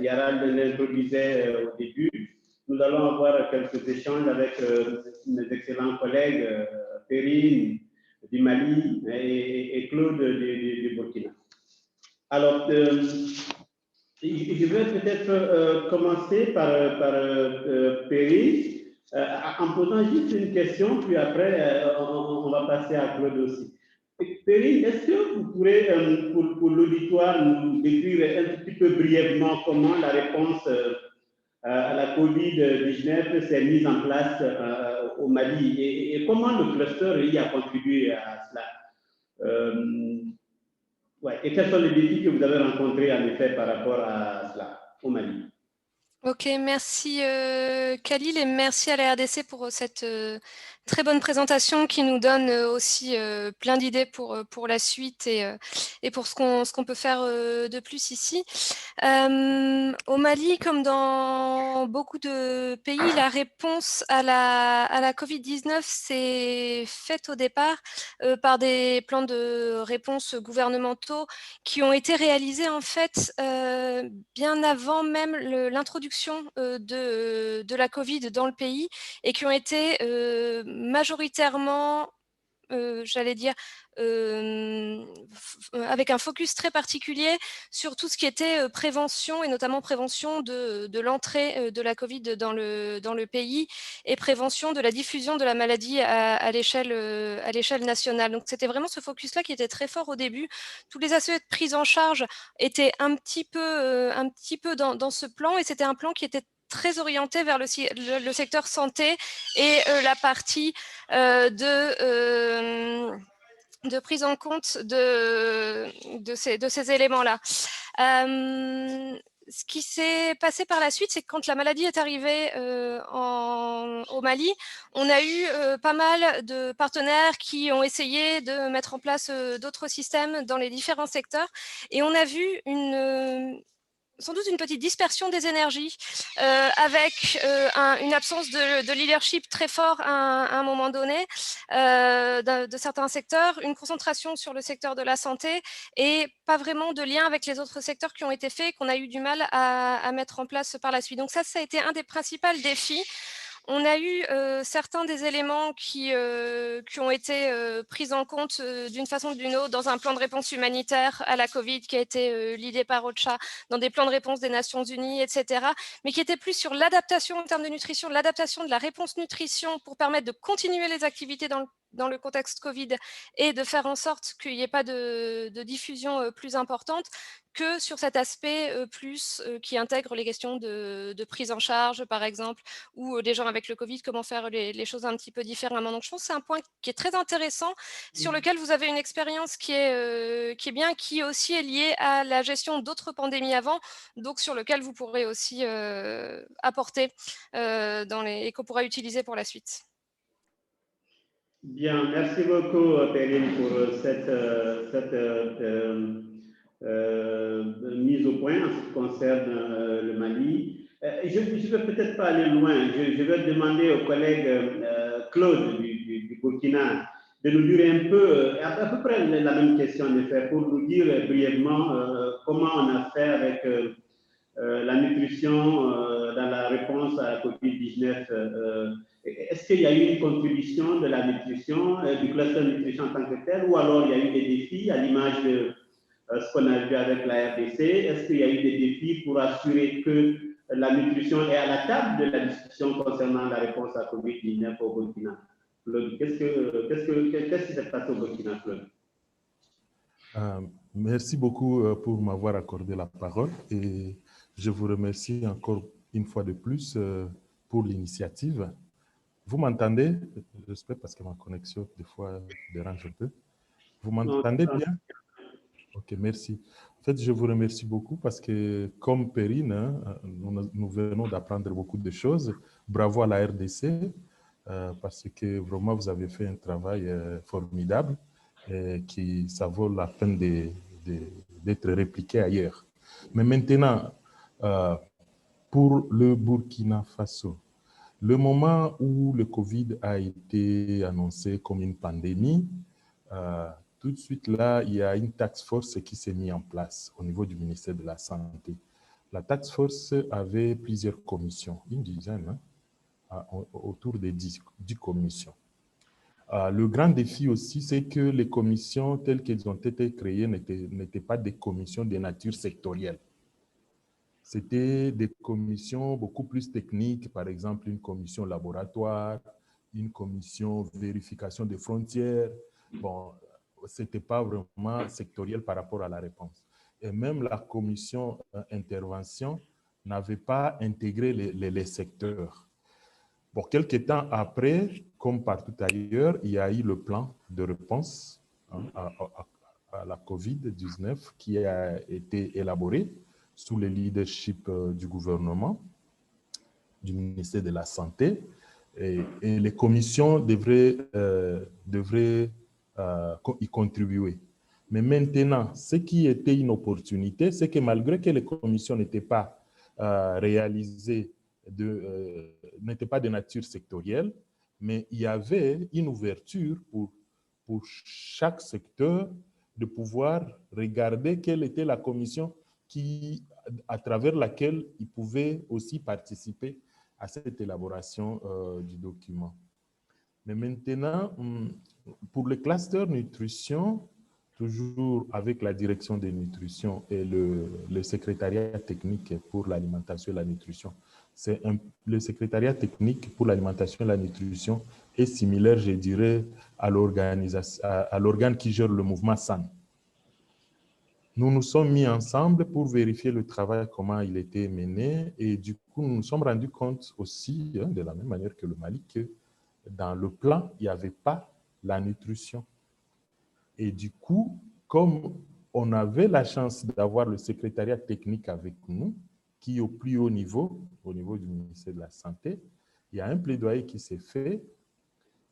Yara l'introduisait au début, nous allons avoir quelques échanges avec mes excellents collègues Perrine du Mali et Claude du Burkina. Alors, je vais peut-être commencer par Perrine en posant juste une question, puis après, on va passer à Claude aussi. Perrine, est-ce que vous pourrez, pour l'auditoire, nous décrire un petit peu brièvement comment la réponse à la COVID-19 s'est mise en place au Mali et comment le cluster y a contribué à cela ouais. Et quels sont les défis que vous avez rencontrés en effet par rapport à cela au Mali? Ok, merci Khalil et merci à la RDC pour cette très bonne présentation qui nous donne aussi plein d'idées pour la suite et pour ce qu'on peut faire de plus ici. Au Mali, comme dans beaucoup de pays, la réponse à la Covid-19 s'est faite au départ par des plans de réponse gouvernementaux qui ont été réalisés en fait bien avant même l'introduction de la Covid dans le pays et qui ont été majoritairement j'allais dire, avec un focus très particulier sur tout ce qui était prévention et notamment prévention de l'entrée de la Covid dans le pays et prévention de la diffusion de la maladie à l'échelle nationale. Donc c'était vraiment ce focus-là qui était très fort au début. Tous les aspects de prise en charge étaient un petit peu dans ce plan et c'était un plan qui était très orienté vers le secteur santé et la partie de prise en compte de ces éléments-là. Ce qui s'est passé par la suite, c'est que quand la maladie est arrivée au Mali, on a eu pas mal de partenaires qui ont essayé de mettre en place d'autres systèmes dans les différents secteurs et on a vu sans doute une petite dispersion des énergies avec une absence de leadership très fort à un moment donné de certains secteurs, une concentration sur le secteur de la santé et pas vraiment de lien avec les autres secteurs qui ont été faits, qu'on a eu du mal à mettre en place par la suite. Donc ça a été un des principaux défis. On a eu certains des éléments qui ont été pris en compte d'une façon ou d'une autre dans un plan de réponse humanitaire à la Covid qui a été l'idée par OCHA, dans des plans de réponse des Nations Unies, etc., mais qui était plus sur l'adaptation en termes de nutrition, l'adaptation de la réponse nutrition pour permettre de continuer les activités dans le contexte Covid et de faire en sorte qu'il n'y ait pas de diffusion plus importante que sur cet aspect qui intègre les questions de prise en charge, par exemple, ou des gens avec le Covid, comment faire les choses un petit peu différemment. Donc, je pense que c'est un point qui est très intéressant, sur lequel vous avez une expérience qui est bien, qui aussi est liée à la gestion d'autres pandémies avant, donc sur lequel vous pourrez aussi apporter et qu'on pourra utiliser pour la suite. Bien, merci beaucoup Perrine pour cette mise au point en ce qui concerne le Mali. Je ne vais peut-être pas aller loin. Je vais demander au collègue Claude du Burkina de nous dire un peu, à peu près la même question en effet, pour nous dire brièvement comment on a fait avec la nutrition dans la réponse à la COVID-19. Est-ce qu'il y a eu une contribution de la nutrition, du cluster nutrition en tant que tel, ou alors il y a eu des défis à l'image de ce qu'on a vu avec la RDC? Est-ce qu'il y a eu des défis pour assurer que la nutrition est à la table de la discussion concernant la réponse à COVID-19 au Burkina. Qu'est-ce qui s'est passé au Burkina, Claude? Merci beaucoup pour m'avoir accordé la parole et je vous remercie encore une fois de plus pour l'initiative. Vous m'entendez? J'espère parce que ma connexion des fois dérange un peu. Vous m'entendez bien? Ok, merci. En fait, je vous remercie beaucoup parce que comme Perrine, hein, nous venons d'apprendre beaucoup de choses. Bravo à la RDC parce que vraiment vous avez fait un travail formidable et qui ça vaut la peine d'être répliqué ailleurs. Mais maintenant, pour le Burkina Faso, le moment où le Covid a été annoncé comme une pandémie, tout de suite là, il y a une task force qui s'est mise en place au niveau du ministère de la Santé. La task force avait plusieurs commissions, une dizaine, hein, autour des 10 commissions. Le grand défi aussi, c'est que les commissions telles qu'elles ont été créées n'étaient pas des commissions de nature sectorielle. C'était des commissions beaucoup plus techniques, par exemple une commission laboratoire, une commission vérification des frontières. Bon, ce n'était pas vraiment sectoriel par rapport à la réponse. Et même la commission intervention n'avait pas intégré les secteurs. Bon, quelques temps après, comme partout ailleurs, il y a eu le plan de réponse à la COVID-19 qui a été élaboré sous le leadership du gouvernement, du ministère de la Santé, et les commissions devraient y contribuer. Mais maintenant, ce qui était une opportunité, c'est que malgré que les commissions n'étaient pas réalisées, n'étaient pas de nature sectorielle, mais il y avait une ouverture pour chaque secteur de pouvoir regarder quelle était la commission à travers laquelle ils pouvaient aussi participer à cette élaboration du document. Mais maintenant, pour le cluster nutrition, toujours avec la direction des nutrition et le secrétariat technique pour l'alimentation et la nutrition, le secrétariat technique pour l'alimentation et la nutrition est similaire, je dirais, à l'organe qui gère le mouvement SAN. Nous nous sommes mis ensemble pour vérifier le travail, comment il était mené, et du coup, nous nous sommes rendus compte aussi, hein, de la même manière que le Mali, que dans le plan, il n'y avait pas la nutrition. Et du coup, comme on avait la chance d'avoir le secrétariat technique avec nous, qui est au plus haut niveau du ministère de la Santé, il y a un plaidoyer qui s'est fait.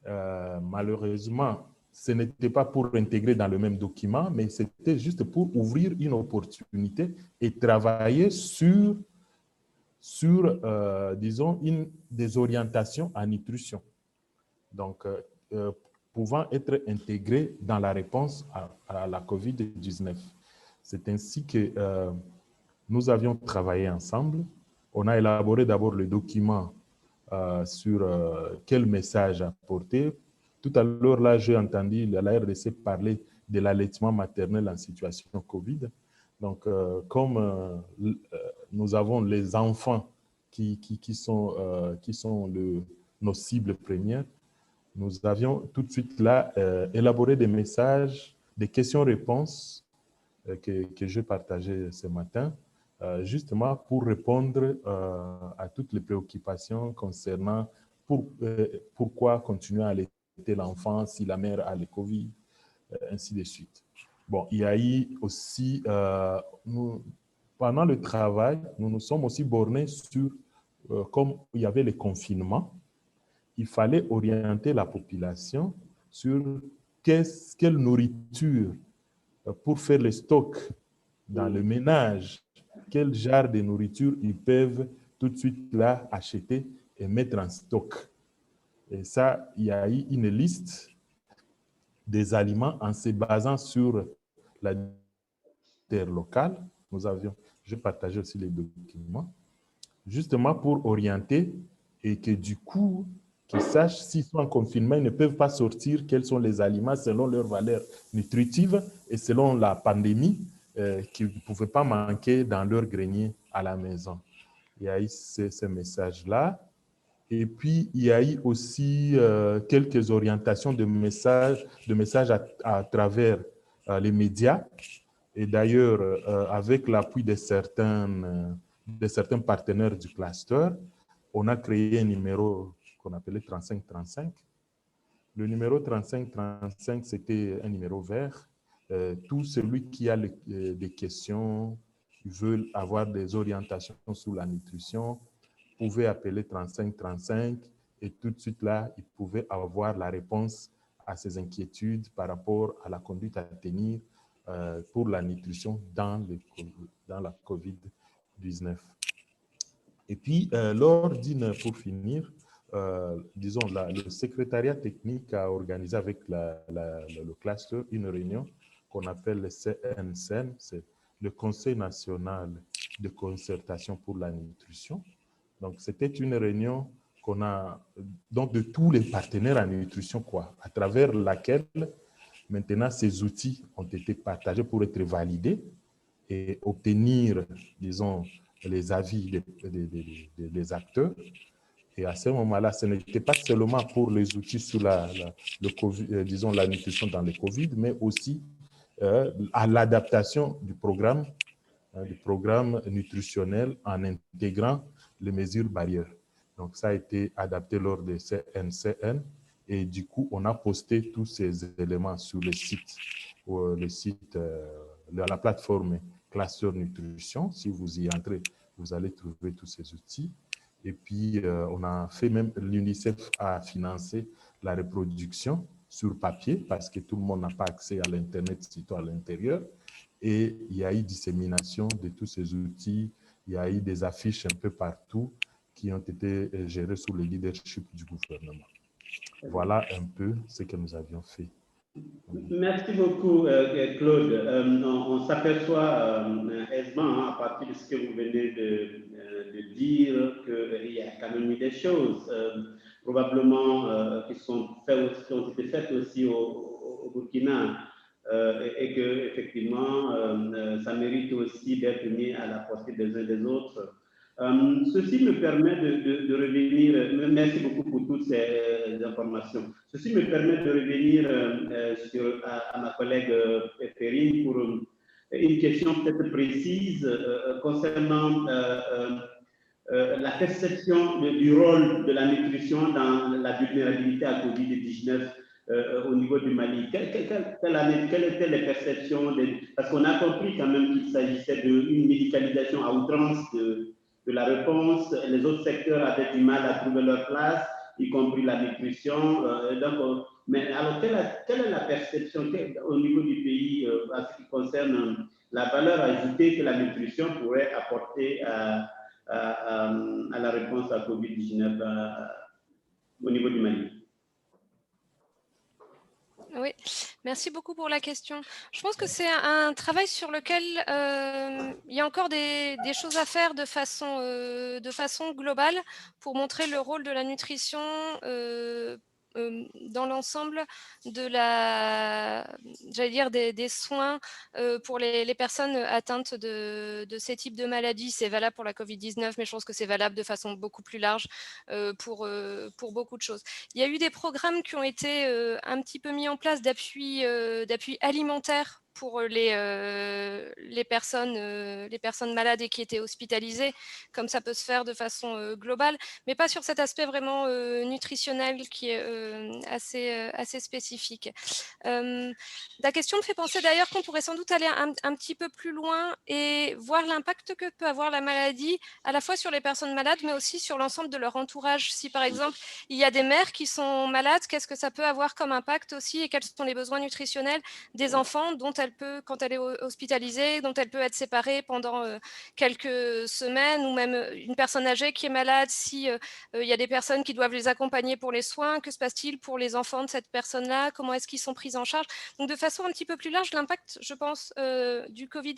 Malheureusement, ce n'était pas pour intégrer dans le même document, mais c'était juste pour ouvrir une opportunité et travailler sur disons, des orientations en nutrition. Donc, pouvant être intégrés dans la réponse à la COVID-19. C'est ainsi que nous avions travaillé ensemble. On a élaboré d'abord le document sur quel message apporter. Tout à l'heure, là, j'ai entendu la RDC parler de l'allaitement maternel en situation COVID. Donc, comme nous avons les enfants qui sont nos cibles premières, nous avions tout de suite là élaboré des messages, des questions-réponses que je partageais ce matin, justement pour répondre à toutes les préoccupations concernant pourquoi continuer à allaiter l'enfant si la mère a le Covid, ainsi de suite. Bon, il y a eu aussi, pendant le travail, nous nous sommes aussi bornés sur, comme il y avait les confinements, il fallait orienter la population sur quelle nourriture pour faire le stock dans le ménage, quel genre de nourriture ils peuvent tout de suite là acheter et mettre en stock. Et ça, il y a eu une liste des aliments en se basant sur la terre locale. Je partageais aussi les documents, justement pour orienter et que du coup, qu'ils sachent s'ils sont en confinement, ils ne peuvent pas sortir quels sont les aliments selon leur valeur nutritive et selon la pandémie qu'ils ne pouvaient pas manquer dans leur grenier à la maison. Il y a eu ces messages-là. Et puis, il y a eu aussi quelques orientations de messages à travers les médias. Et d'ailleurs, avec l'appui de certains partenaires du cluster, on a créé un numéro qu'on appelait 3535. Le numéro 3535, c'était un numéro vert. Tout celui qui a des questions, qui veut avoir des orientations sur la nutrition, pouvait appeler 3535 et tout de suite là, il pouvait avoir la réponse à ses inquiétudes par rapport à la conduite à tenir pour la nutrition dans la COVID-19. Et puis, pour finir, disons, le secrétariat technique a organisé avec le cluster une réunion qu'on appelle le CNCN, c'est le Conseil national de concertation pour la nutrition. Donc, c'était une réunion donc de tous les partenaires en nutrition, quoi, à travers laquelle maintenant ces outils ont été partagés pour être validés et obtenir, disons, les avis des acteurs. Et à ce moment-là, ce n'était pas seulement pour les outils sur la nutrition dans le Covid, mais aussi à l'adaptation du programme nutritionnel en intégrant les mesures barrières. Donc, ça a été adapté lors des CNCN et du coup, on a posté tous ces éléments sur le site la plateforme Cluster Nutrition. Si vous y entrez, vous allez trouver tous ces outils. Et puis, on a fait même, l'UNICEF a financé la reproduction sur papier parce que tout le monde n'a pas accès à l'Internet, surtout à l'intérieur. Et il y a eu dissémination de tous ces outils. Il y a eu des affiches un peu partout qui ont été gérées sous le leadership du gouvernement. Voilà un peu ce que nous avions fait. Merci beaucoup, Claude. On s'aperçoit aisément, à partir de ce que vous venez de dire, qu'il y a quand même eu des choses, probablement qui ont été faites aussi au Burkina, et qu'effectivement, ça mérite aussi d'être mis à la portée des uns des autres. Ceci me permet de revenir, merci beaucoup pour toutes ces informations. Ceci me permet de revenir à ma collègue Perrine pour une question peut-être précise concernant la perception du rôle de la nutrition dans la vulnérabilité à COVID-19 au niveau du Mali. Quelles étaient les perceptions parce qu'on a compris quand même qu'il s'agissait d'une médicalisation à outrance de la réponse. Les autres secteurs avaient du mal à trouver leur place, y compris la nutrition. Mais alors, quelle est la perception au niveau du pays en ce qui concerne la valeur ajoutée que la nutrition pourrait apporter à la réponse à COVID-19 au niveau du Mali? Oui, merci beaucoup pour la question. Je pense que c'est un travail sur lequel il y a encore des choses à faire de façon globale pour montrer le rôle de la nutrition dans l'ensemble de des soins pour les personnes atteintes de ces types de maladies. C'est valable pour la COVID-19, mais je pense que c'est valable de façon beaucoup plus large pour beaucoup de choses. Il y a eu des programmes qui ont été un petit peu mis en place d'appui alimentaire pour les personnes malades et qui étaient hospitalisées, comme ça peut se faire de façon globale, mais pas sur cet aspect vraiment nutritionnel qui est assez spécifique. La question me fait penser d'ailleurs qu'on pourrait sans doute aller un petit peu plus loin et voir l'impact que peut avoir la maladie à la fois sur les personnes malades, mais aussi sur l'ensemble de leur entourage. Si par exemple, il y a des mères qui sont malades, qu'est-ce que ça peut avoir comme impact aussi et quels sont les besoins nutritionnels des enfants dont elle peut, quand elle est hospitalisée, dont elle peut être séparée pendant quelques semaines, ou même une personne âgée qui est malade, si il y a des personnes qui doivent les accompagner pour les soins, que se passe-t-il pour les enfants de cette personne-là, comment est-ce qu'ils sont pris en charge? Donc de façon un petit peu plus large, l'impact, je pense, du Covid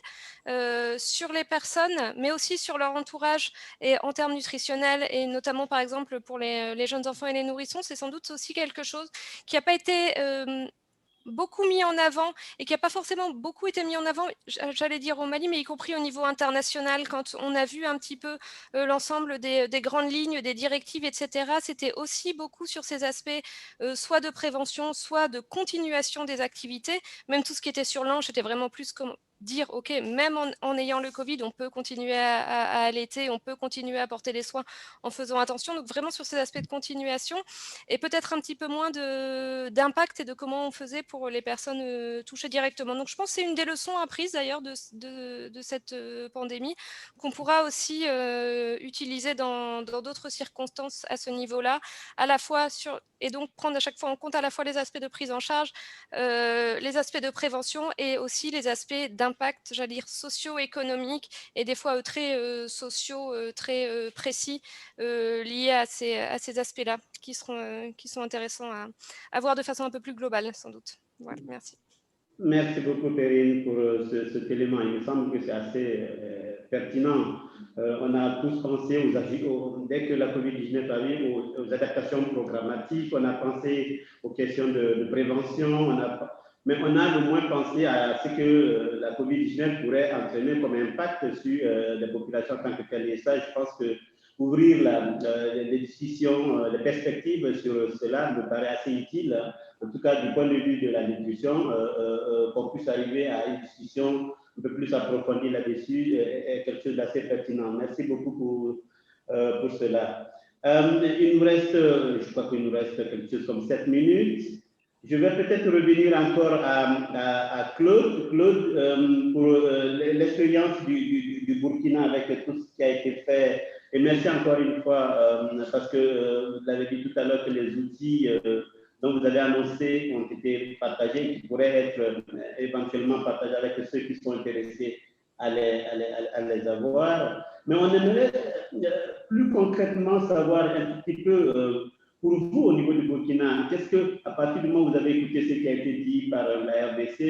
sur les personnes, mais aussi sur leur entourage et en termes nutritionnels, et notamment par exemple pour les jeunes enfants et les nourrissons, c'est sans doute aussi quelque chose qui n'a pas été beaucoup mis en avant et qui n'a pas forcément beaucoup été mis en avant, j'allais dire au Mali, mais y compris au niveau international, quand on a vu un petit peu l'ensemble des grandes lignes, des directives, etc. C'était aussi beaucoup sur ces aspects, soit de prévention, soit de continuation des activités. Même tout ce qui était sur l'ange, c'était vraiment plus comme dire, OK, même en ayant le Covid, on peut continuer à allaiter, on peut continuer à apporter les soins en faisant attention. Donc vraiment sur ces aspects de continuation et peut-être un petit peu moins d'impact et de comment on faisait pour les personnes touchées directement. Donc je pense que c'est une des leçons apprises d'ailleurs de cette pandémie qu'on pourra aussi utiliser dans d'autres circonstances à ce niveau-là, à la fois et donc prendre à chaque fois en compte à la fois les aspects de prise en charge, les aspects de prévention et aussi les aspects d'impact, j'allais dire, socio-économiques et des fois très sociaux, très précis liés à ces aspects-là qui sont intéressants à voir de façon un peu plus globale, sans doute. Voilà, merci. Merci beaucoup, Perrine, pour cet élément. Il me semble que c'est assez pertinent. On a tous pensé dès que la COVID-19 arrive, aux adaptations programmatiques, on a pensé aux questions de prévention, mais on a le moins pensé à ce que la COVID-19 pourrait entraîner comme impact sur les populations en tant que telles. Et ça, je pense que ouvrir les discussions, les perspectives sur cela me paraît assez utile. En tout cas, du point de vue de la nutrition, qu'on puisse arriver à une discussion un peu plus approfondie là-dessus est quelque chose d'assez pertinent. Merci beaucoup pour cela. Il nous reste, je crois qu'il nous reste quelque chose comme 7 minutes. Je vais peut-être revenir encore à Claude. Claude, pour l'expérience du Burkina avec tout ce qui a été fait. Et merci encore une fois, parce que vous l'avez dit tout à l'heure que les outils dont vous avez annoncé ont été partagés et qui pourraient être éventuellement partagés avec ceux qui sont intéressés à les avoir. Mais on aimerait plus concrètement savoir un petit peu pour vous au niveau du Burkina, qu'est-ce que, à partir du moment où vous avez écouté ce qui a été dit par la RDC,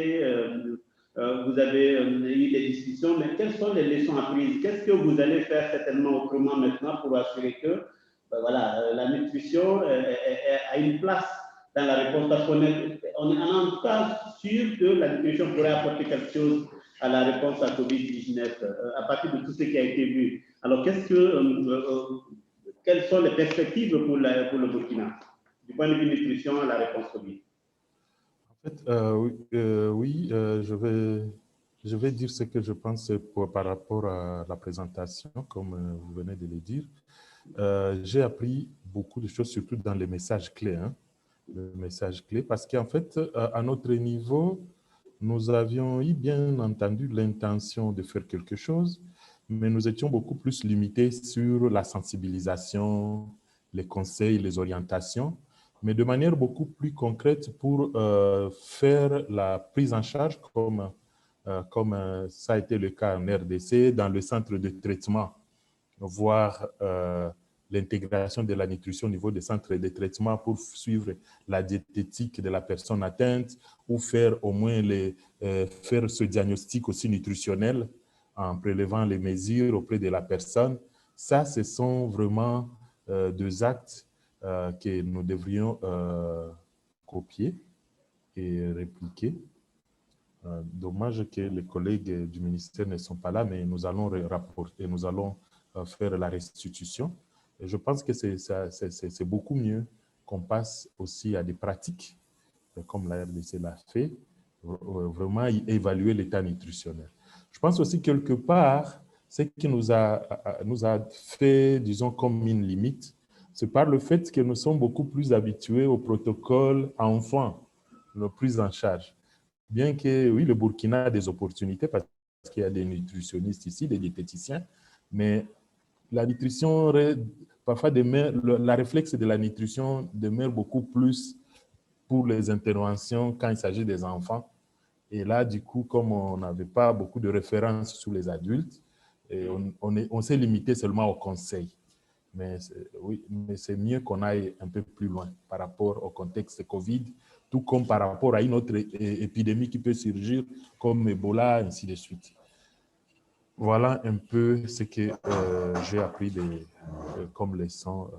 vous avez eu des discussions, mais quelles sont les leçons apprises? Qu'est-ce que vous allez faire certainement autrement maintenant pour assurer que voilà, la nutrition a une place dans la réponse? Parce qu'on est en tout cas sûr que la nutrition pourrait apporter quelque chose à la réponse à COVID-19 à partir de tout ce qui a été vu. Alors, quelles sont les perspectives pour le Burkina du point de vue nutrition à la réponse COVID? En fait, oui, je vais dire ce que je pense par rapport à la présentation, comme vous venez de le dire. J'ai appris beaucoup de choses, surtout dans les messages clés. Hein, le message clé, parce qu'en fait, à notre niveau, nous avions eu bien entendu l'intention de faire quelque chose, mais nous étions beaucoup plus limités sur la sensibilisation, les conseils, les orientations, mais de manière beaucoup plus concrète pour faire la prise en charge comme ça a été le cas en RDC, dans le centre de traitement, voire l'intégration de la nutrition au niveau des centres de traitement pour suivre la diététique de la personne atteinte ou faire au moins faire ce diagnostic aussi nutritionnel en prélevant les mesures auprès de la personne. Ça, ce sont vraiment deux actes que nous devrions copier et répliquer. Dommage que les collègues du ministère ne sont pas là, mais nous allons rapporter, nous allons faire la restitution. Et je pense que c'est beaucoup mieux qu'on passe aussi à des pratiques, comme la RDC l'a fait, vraiment évaluer l'état nutritionnel. Je pense aussi quelque part, ce qui nous a fait, disons, comme une limite, c'est par le fait que nous sommes beaucoup plus habitués au protocole enfant, nos prises en charge. Bien que, oui, le Burkina a des opportunités parce qu'il y a des nutritionnistes ici, des diététiciens, mais la nutrition, parfois, la réflexe de la nutrition demeure beaucoup plus pour les interventions quand il s'agit des enfants. Et là, du coup, comme on n'avait pas beaucoup de références sur les adultes, et on s'est limité seulement au conseil. Mais oui, mais c'est mieux qu'on aille un peu plus loin par rapport au contexte Covid, tout comme par rapport à une autre épidémie qui peut surgir, comme Ebola, ainsi de suite. Voilà un peu ce que j'ai appris comme leçon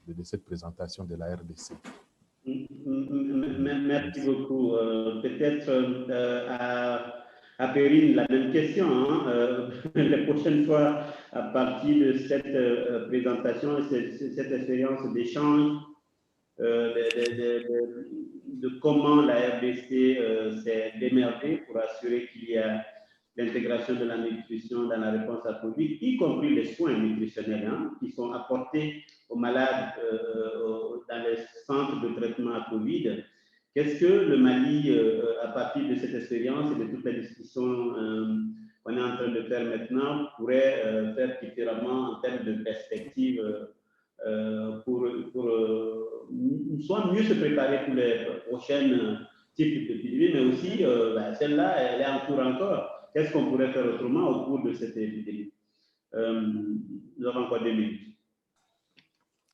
de cette présentation de la RDC. Merci beaucoup. Peut-être à Perrine la même question. Hein. La prochaine fois, à partir de cette présentation et cette expérience d'échange, de comment la RDC s'est démerdée pour assurer qu'il y a l'intégration de la nutrition dans la réponse à Covid, y compris les soins nutritionnels qui sont apportés aux malades dans les centres de traitement à Covid. Qu'est-ce que le Mali, à partir de cette expérience et de toutes les discussions qu'on est en train de faire maintenant, pourrait faire différemment en termes de perspective pour soit mieux se préparer pour les prochaines types d'épidémies, mais aussi celle-là, elle est en cours encore. Qu'est-ce qu'on pourrait faire autrement au cours de cette épidémie? Nous avons encore 2 minutes.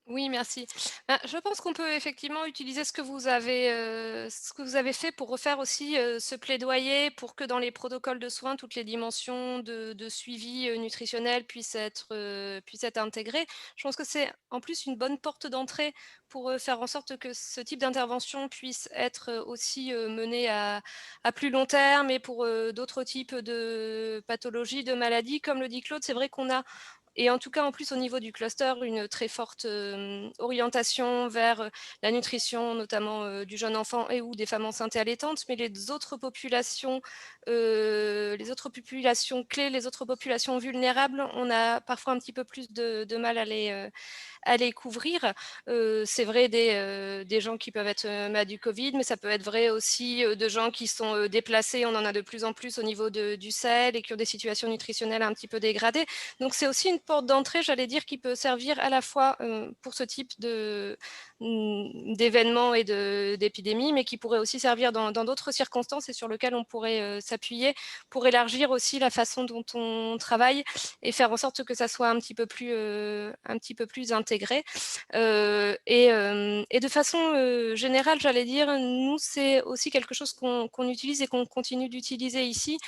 Oui, merci. Je pense qu'on peut effectivement utiliser ce que vous avez fait pour refaire aussi ce plaidoyer pour que dans les protocoles de soins, toutes les dimensions de suivi nutritionnel puissent être intégrées. Je pense que c'est en plus une bonne porte d'entrée pour faire en sorte que ce type d'intervention puisse être aussi mené à plus long terme et pour d'autres types de pathologies, de maladies. Comme le dit Claude, c'est vrai qu'on a, et en tout cas, en plus, au niveau du cluster, une très forte orientation vers la nutrition, notamment du jeune enfant et ou des femmes enceintes et allaitantes, mais les autres populations clés, les autres populations vulnérables, on a parfois un petit peu plus de mal à les couvrir. C'est vrai des gens qui peuvent être malades du Covid, mais ça peut être vrai aussi de gens qui sont déplacés. On en a de plus en plus au niveau du Sahel et qui ont des situations nutritionnelles un petit peu dégradées. Donc, c'est aussi une porte d'entrée, j'allais dire, qui peut servir à la fois pour ce type d'événements et d'épidémies, mais qui pourrait aussi servir dans d'autres circonstances et sur lequel on pourrait s'appuyer pour élargir aussi la façon dont on travaille et faire en sorte que ça soit un petit peu plus intégré. Et de façon générale, j'allais dire, nous, c'est aussi quelque chose qu'on utilise et qu'on continue d'utiliser ici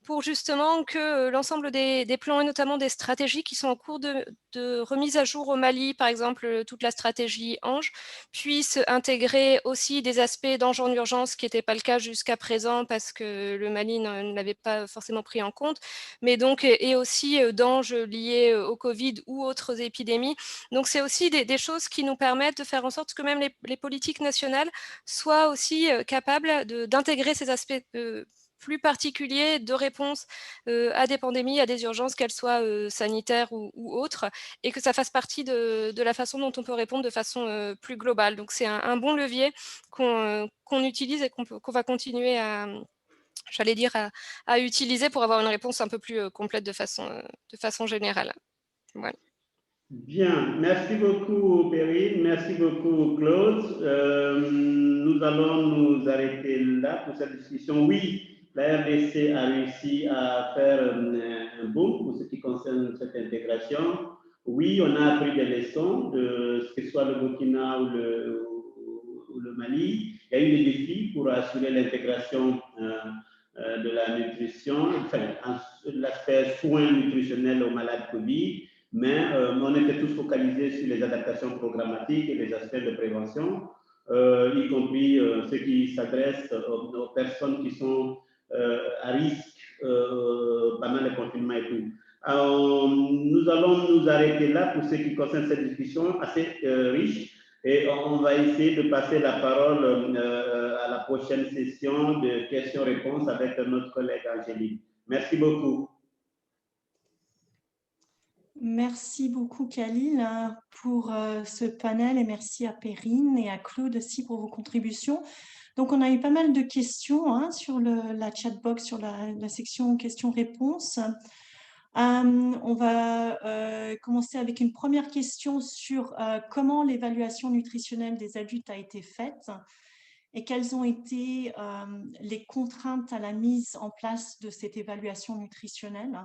pour justement que l'ensemble des plans et notamment des stratégies qui sont en cours de remise à jour au Mali, par exemple toute la stratégie Ange, puissent intégrer aussi des aspects d'Ange en urgence, qui n'était pas le cas jusqu'à présent parce que le Mali ne l'avait pas forcément pris en compte, mais donc et aussi d'Ange liés au Covid ou autres épidémies. Donc c'est aussi des choses qui nous permettent de faire en sorte que même les politiques nationales soient aussi capables d'intégrer ces aspects plus particuliers de réponse à des pandémies, à des urgences, qu'elles soient sanitaires ou autres, et que ça fasse partie de la façon dont on peut répondre de façon plus globale. Donc c'est un bon levier qu'on utilise et qu'on va continuer j'allais dire, à utiliser pour avoir une réponse un peu plus complète de façon générale. Voilà. Bien, merci beaucoup Perrine, merci beaucoup Claude. Nous allons nous arrêter là pour cette discussion. Oui, la RDC a réussi à faire un boom pour ce qui concerne cette intégration. Oui, on a appris des leçons de ce que soit le Burkina ou le Mali. Il y a eu des défis pour assurer l'intégration de la nutrition, enfin, l'aspect soins nutritionnels aux malades Covid. Mais on était tous focalisés sur les adaptations programmatiques et les aspects de prévention, y compris ceux qui s'adressent aux personnes qui sont à risque pendant le confinement et tout. Nous allons nous arrêter là pour ce qui concerne cette discussion assez riche et on va essayer de passer la parole à la prochaine session de questions-réponses avec notre collègue Angélique. Merci beaucoup. Merci beaucoup Khalil pour ce panel et merci à Perrine et à Claude aussi pour vos contributions. Donc on a eu pas mal de questions sur la chatbox, sur la section questions-réponses. On va commencer avec une première question sur comment l'évaluation nutritionnelle des adultes a été faite et quelles ont été les contraintes à la mise en place de cette évaluation nutritionnelle.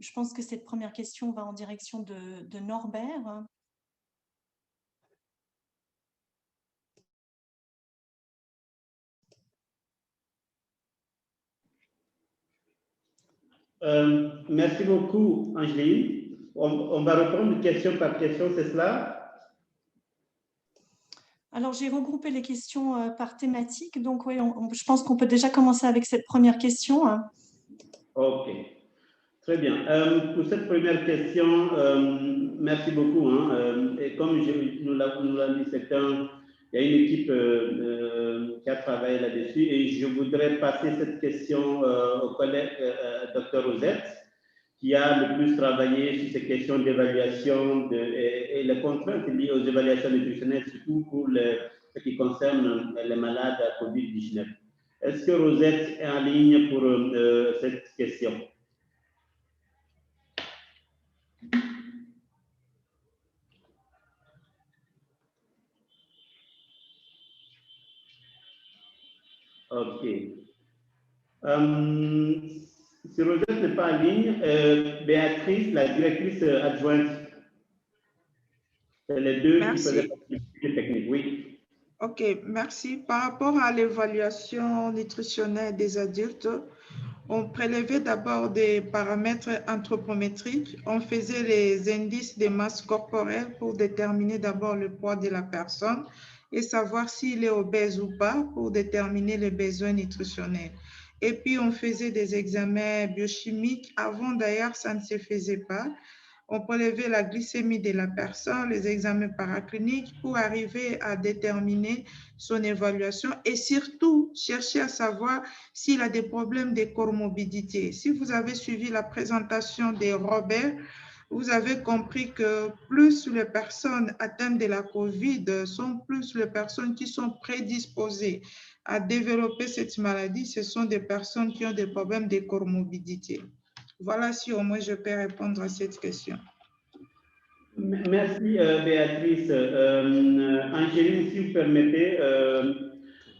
Je pense que cette première question va en direction de Norbert. Merci beaucoup, Angéline. On va reprendre question par question, c'est cela? Alors, j'ai regroupé les questions par thématique. Donc, oui, je pense qu'on peut déjà commencer avec cette première question. OK. Très bien. Pour cette première question, merci beaucoup. Et comme nous l'avons dit, il y a une équipe qui a travaillé là-dessus et je voudrais passer cette question au collègue Dr Rosette, qui a le plus travaillé sur ces questions d'évaluation et les contraintes liées aux évaluations nutritionnelles, surtout pour ce qui concerne les malades à COVID-19. Est-ce que Rosette est en ligne pour cette question? OK. Si Rosette n'est pas en ligne, Béatrice, la directrice adjointe, c'est les deux qui faisaient partie du technique. Oui. OK, merci. Par rapport à l'évaluation nutritionnelle des adultes, on prélevait d'abord des paramètres anthropométriques. On faisait les indices de masse corporelle pour déterminer d'abord le poids de la personne et savoir s'il est obèse ou pas pour déterminer les besoins nutritionnels. Et puis, on faisait des examens biochimiques. Avant, d'ailleurs, ça ne se faisait pas. On prélevait la glycémie de la personne, les examens paracliniques pour arriver à déterminer son évaluation et surtout chercher à savoir s'il a des problèmes de comorbidité. Si vous avez suivi la présentation de Robert, vous avez compris que plus les personnes atteintes de la COVID sont plus les personnes qui sont prédisposées à développer cette maladie, ce sont des personnes qui ont des problèmes de comorbidité. Voilà si au moins je peux répondre à cette question. Merci Béatrice. Angéline, si vous permettez,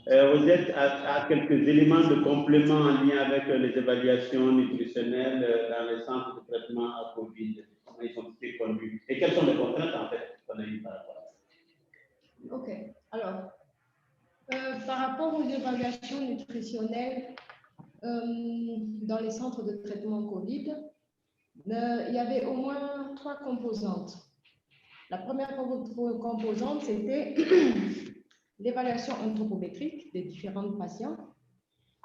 Rosette a quelques éléments de complément en lien avec les évaluations nutritionnelles dans les centres de traitement à COVID. Ils sont été conduits. Et quelles sont les contraintes en fait qu'on a eues par rapport à ça? OK. Alors, par rapport aux évaluations nutritionnelles dans les centres de traitement COVID, il y avait au moins 3 composantes. La première composante, c'était l'évaluation anthropométrique des différents patients.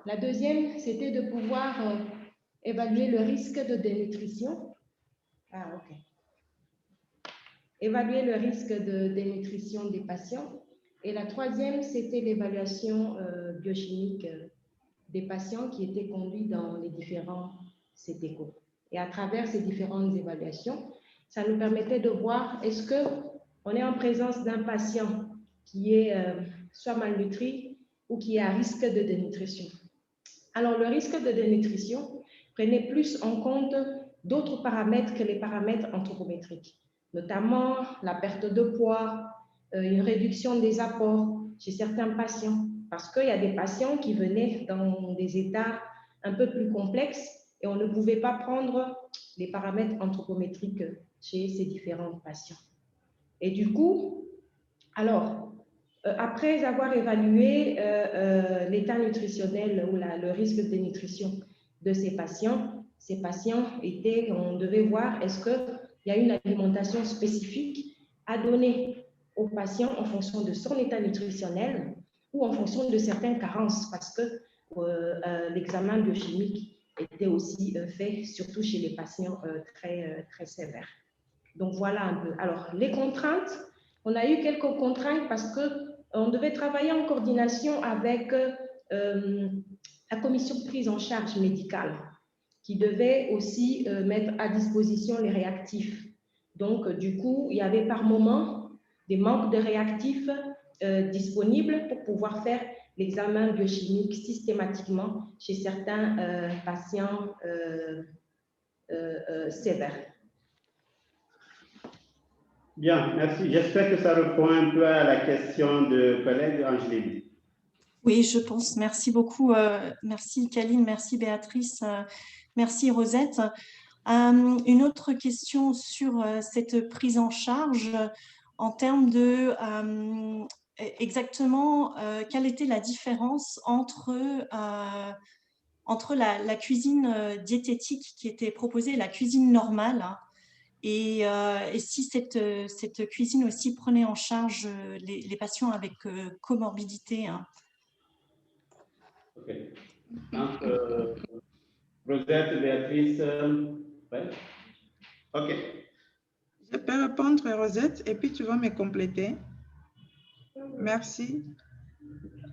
La deuxième, c'était de pouvoir évaluer le risque de dénutrition. Ah, OK. Évaluer le risque de dénutrition des patients. Et la troisième, c'était l'évaluation biochimique des patients qui étaient conduits dans les différents CTECO. Et à travers ces différentes évaluations, ça nous permettait de voir est-ce qu'on est en présence d'un patient qui est soit malnutri ou qui est à risque de dénutrition. Alors, le risque de dénutrition prenait plus en compte d'autres paramètres que les paramètres anthropométriques, notamment la perte de poids, une réduction des apports chez certains patients, parce qu'il y a des patients qui venaient dans des états un peu plus complexes et on ne pouvait pas prendre les paramètres anthropométriques chez ces différents patients. Et du coup, alors, après avoir évalué l'état nutritionnel ou le risque de dénutrition de ces patients on devait voir est-ce qu'il y a une alimentation spécifique à donner aux patients en fonction de son état nutritionnel ou en fonction de certaines carences, parce que l'examen biochimique était aussi fait surtout chez les patients très sévères. Donc voilà un peu. Alors, les contraintes, on a eu quelques contraintes parce qu'on devait travailler en coordination avec la commission de prise en charge médicale qui devait aussi mettre à disposition les réactifs. Donc, du coup, il y avait par moment des manques de réactifs disponibles pour pouvoir faire l'examen biochimique systématiquement chez certains patients sévères. Bien, merci. J'espère que ça répond un peu à la question de collègue Angéline. Oui, je pense. Merci beaucoup. Merci Kaline, merci Béatrice, merci Rosette. Une autre question sur cette prise en charge en termes de exactement quelle était la différence entre la cuisine diététique qui était proposée et la cuisine normale, et si cette cuisine aussi prenait en charge les patients avec comorbidité. Hein. OK. Donc, Rosette, Béatrice, ouais. OK. Je peux répondre, Rosette, et puis tu vas me compléter. Merci.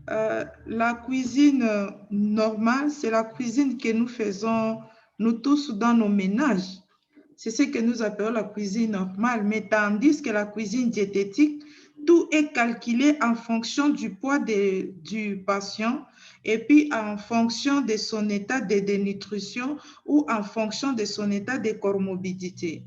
La cuisine normale, c'est la cuisine que nous faisons, nous tous, dans nos ménages. C'est ce que nous appelons la cuisine normale. Mais tandis que la cuisine diététique, tout est calculé en fonction du poids du patient et puis en fonction de son état de dénutrition ou en fonction de son état de comorbidité.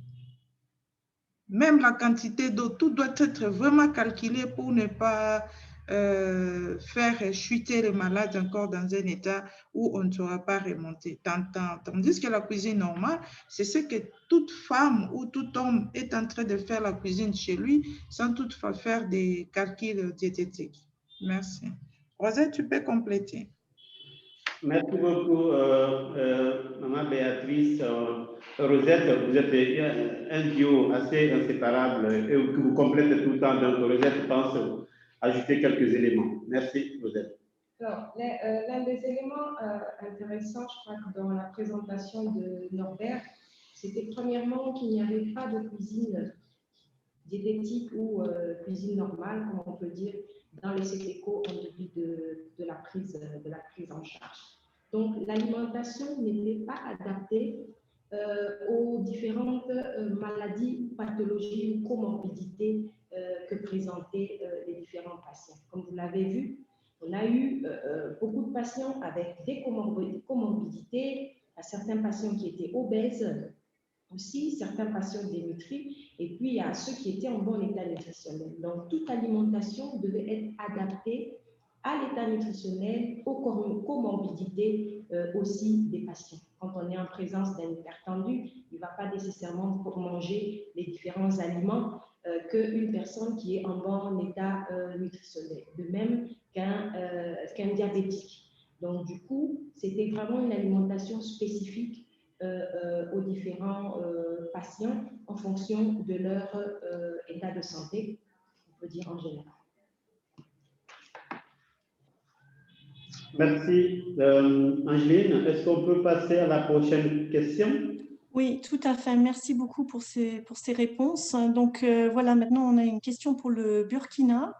Même la quantité d'eau, tout doit être vraiment calculé pour ne pas faire chuter le malade encore dans un état où on ne saura pas remonter. Tandis que la cuisine normale, c'est ce que toute femme ou tout homme est en train de faire la cuisine chez lui sans toutefois faire des calculs diététiques. Merci. Rosette, tu peux compléter. Merci beaucoup, Maman Béatrice. Rosette, vous êtes un duo assez inséparable et que vous complétez tout le temps. Donc, Rosette pense ajouter quelques éléments. Merci, Rosette. Alors, l'un des éléments intéressants, je crois, que dans la présentation de Norbert, c'était premièrement qu'il n'y avait pas de cuisine diététique ou cuisine normale, comme on peut dire, dans les CETECO en début de la prise en charge. Donc, l'alimentation n'était pas adaptée aux différentes maladies, pathologies ou comorbidités que présentaient les différents patients. Comme vous l'avez vu, on a eu beaucoup de patients avec des comorbidités, certains patients qui étaient obèses, aussi certains patients dénutris, et puis il y a ceux qui étaient en bon état nutritionnel. Donc, toute alimentation devait être adaptée à l'état nutritionnel, aux comorbidités aussi des patients. Quand on est en présence d'un hypertendu, il ne va pas nécessairement manger les différents aliments qu'une personne qui est en bon état nutritionnel, de même qu'un diabétique. Donc, du coup, c'était vraiment une alimentation spécifique aux différents patients en fonction de leur état de santé, on peut dire en général. Merci. Angeline, est-ce qu'on peut passer à la prochaine question? Oui, tout à fait. Merci beaucoup pour ces réponses. Donc, voilà, maintenant, on a une question pour le Burkina.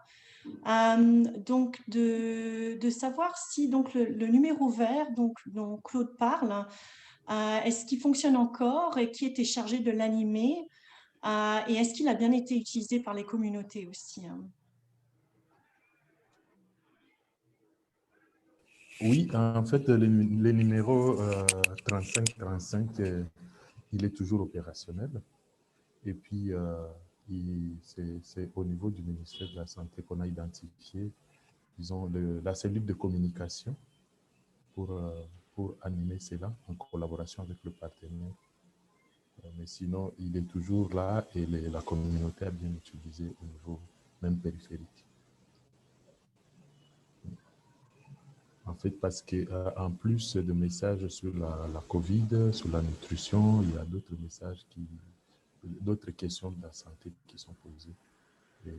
Donc, de savoir si donc, le numéro vert dont Claude parle, est-ce qu'il fonctionne encore et qui était chargé de l'animer et est-ce qu'il a bien été utilisé par les communautés aussi? Oui, en fait, le numéro 3535, il est toujours opérationnel. Et puis, c'est au niveau du ministère de la Santé qu'on a identifié, disons, la cellule de communication pour animer cela en collaboration avec le partenaire. Mais sinon, il est toujours là et la communauté a bien utilisé au niveau même périphérique. En fait, parce qu'en plus de messages sur la COVID, sur la nutrition, il y a d'autres messages, d'autres questions de la santé qui sont posées et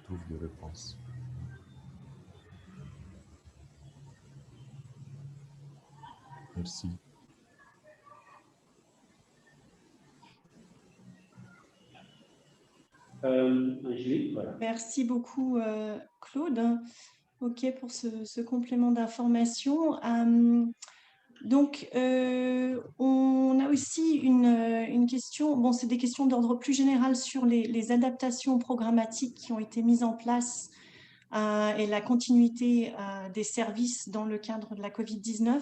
trouvent des réponses. Merci. Angélique, voilà. Merci beaucoup, Claude. OK pour ce complément d'information. Donc, on a aussi une question, bon, c'est des questions d'ordre plus général sur les adaptations programmatiques qui ont été mises en place et la continuité des services dans le cadre de la COVID-19.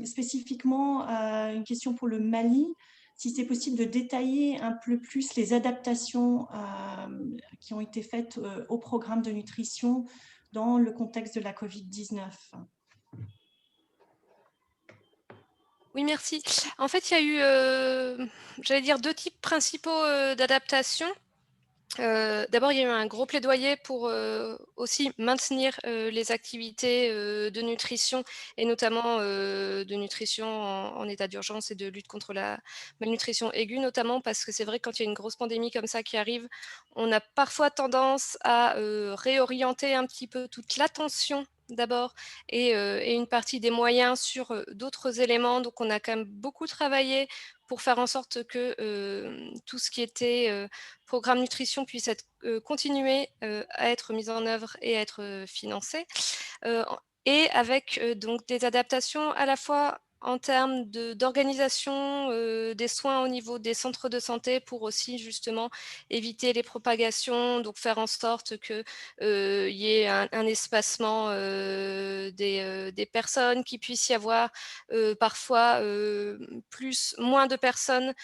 Spécifiquement, une question pour le Mali, si c'est possible de détailler un peu plus les adaptations qui ont été faites au programme de nutrition dans le contexte de la COVID-19. Oui, merci. En fait, il y a eu, j'allais dire, deux types principaux d'adaptation. D'abord, il y a eu un gros plaidoyer pour aussi maintenir les activités de nutrition et notamment de nutrition en état d'urgence et de lutte contre la malnutrition aiguë, notamment parce que c'est vrai que quand il y a une grosse pandémie comme ça qui arrive, on a parfois tendance à réorienter un petit peu toute l'attention d'abord et une partie des moyens sur d'autres éléments. Donc, on a quand même beaucoup travaillé pour faire en sorte que tout ce qui était programme nutrition puisse être continuer à être mis en œuvre et à être financé. Et avec donc des adaptations à la fois en termes d'organisation des soins au niveau des centres de santé pour aussi justement éviter les propagations, donc faire en sorte qu'il y ait un espacement des personnes, qu'il puisse y avoir parfois moins de personnes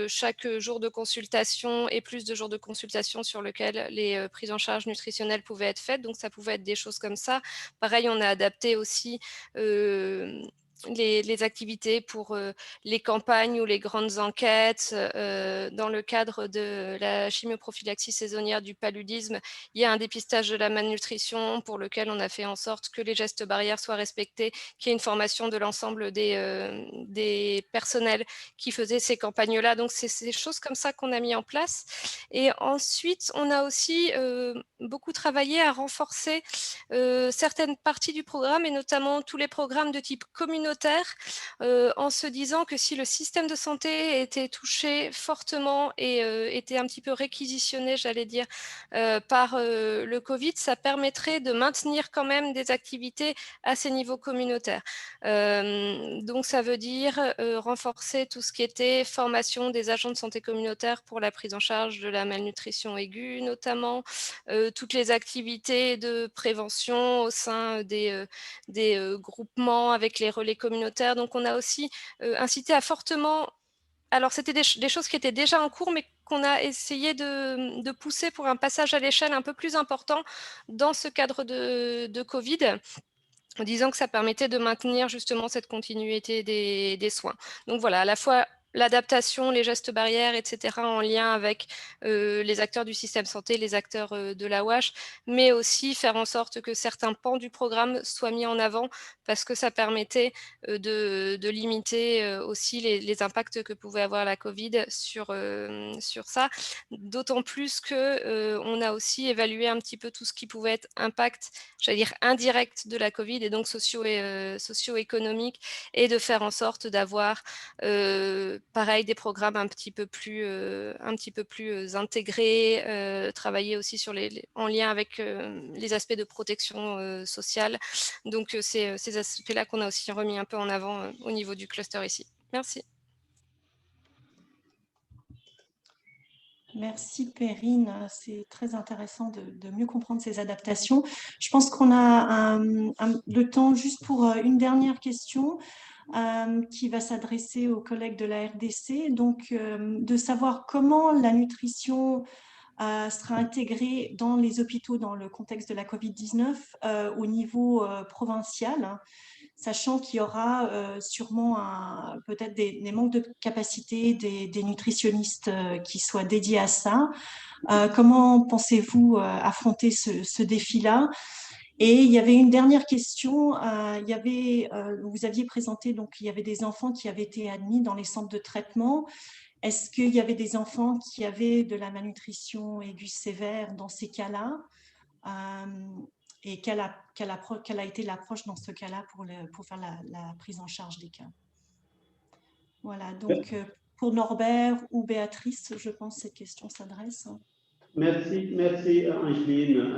chaque jour de consultation et plus de jours de consultation sur lesquels les prises en charge nutritionnelles pouvaient être faites. Donc, ça pouvait être des choses comme ça. Pareil, on a adapté aussi les activités pour les campagnes ou les grandes enquêtes. Dans le cadre de la chimioprophylaxie saisonnière du paludisme, il y a un dépistage de la malnutrition pour lequel on a fait en sorte que les gestes barrières soient respectés, qu'il y ait une formation de l'ensemble des personnels qui faisaient ces campagnes-là. Donc, c'est des choses comme ça qu'on a mis en place. Et ensuite, on a aussi beaucoup travaillé à renforcer certaines parties du programme et notamment tous les programmes de type communautaire en se disant que si le système de santé était touché fortement et était un petit peu réquisitionné, j'allais dire, par le Covid, ça permettrait de maintenir quand même des activités à ces niveaux communautaires. Donc, ça veut dire renforcer tout ce qui était formation des agents de santé communautaire pour la prise en charge de la malnutrition aiguë, notamment toutes les activités de prévention au sein des groupements avec les relais communautaires. Donc, on a aussi incité à fortement... Alors, c'était des choses qui étaient déjà en cours, mais qu'on a essayé de pousser pour un passage à l'échelle un peu plus important dans ce cadre de Covid, en disant que ça permettait de maintenir justement cette continuité des soins. Donc voilà, à la fois l'adaptation, les gestes barrières, etc., en lien avec les acteurs du système santé, les acteurs de la WASH, mais aussi faire en sorte que certains pans du programme soient mis en avant parce que ça permettait de limiter aussi les impacts que pouvait avoir la Covid sur ça. D'autant plus qu'on a aussi évalué un petit peu tout ce qui pouvait être impact, j'allais dire indirect de la Covid et donc socio-économique, et de faire en sorte d'avoir pareil des programmes un petit peu plus intégrés, travailler aussi sur en lien avec les aspects de protection sociale. Donc c'est ces aspects-là qu'on a aussi remis un peu en avant au niveau du cluster ici. Merci. Merci Perrine, c'est très intéressant de mieux comprendre ces adaptations. Je pense qu'on a le temps juste pour une dernière question qui va s'adresser aux collègues de la RDC, donc de savoir comment la nutrition sera intégrée dans les hôpitaux dans le contexte de la Covid-19 au niveau provincial, sachant qu'il y aura sûrement peut-être des manques de capacité des nutritionnistes qui soient dédiés à ça. Comment pensez-vous affronter ce défi-là? Et il y avait une dernière question. Vous aviez présenté, donc il y avait des enfants qui avaient été admis dans les centres de traitement. Est-ce qu'il y avait des enfants qui avaient de la malnutrition aiguë sévère dans ces cas-là? Et quelle a été l'approche dans ce cas-là pour faire la prise en charge des cas? Voilà, donc pour Norbert ou Béatrice, je pense que cette question s'adresse. Merci Angeline.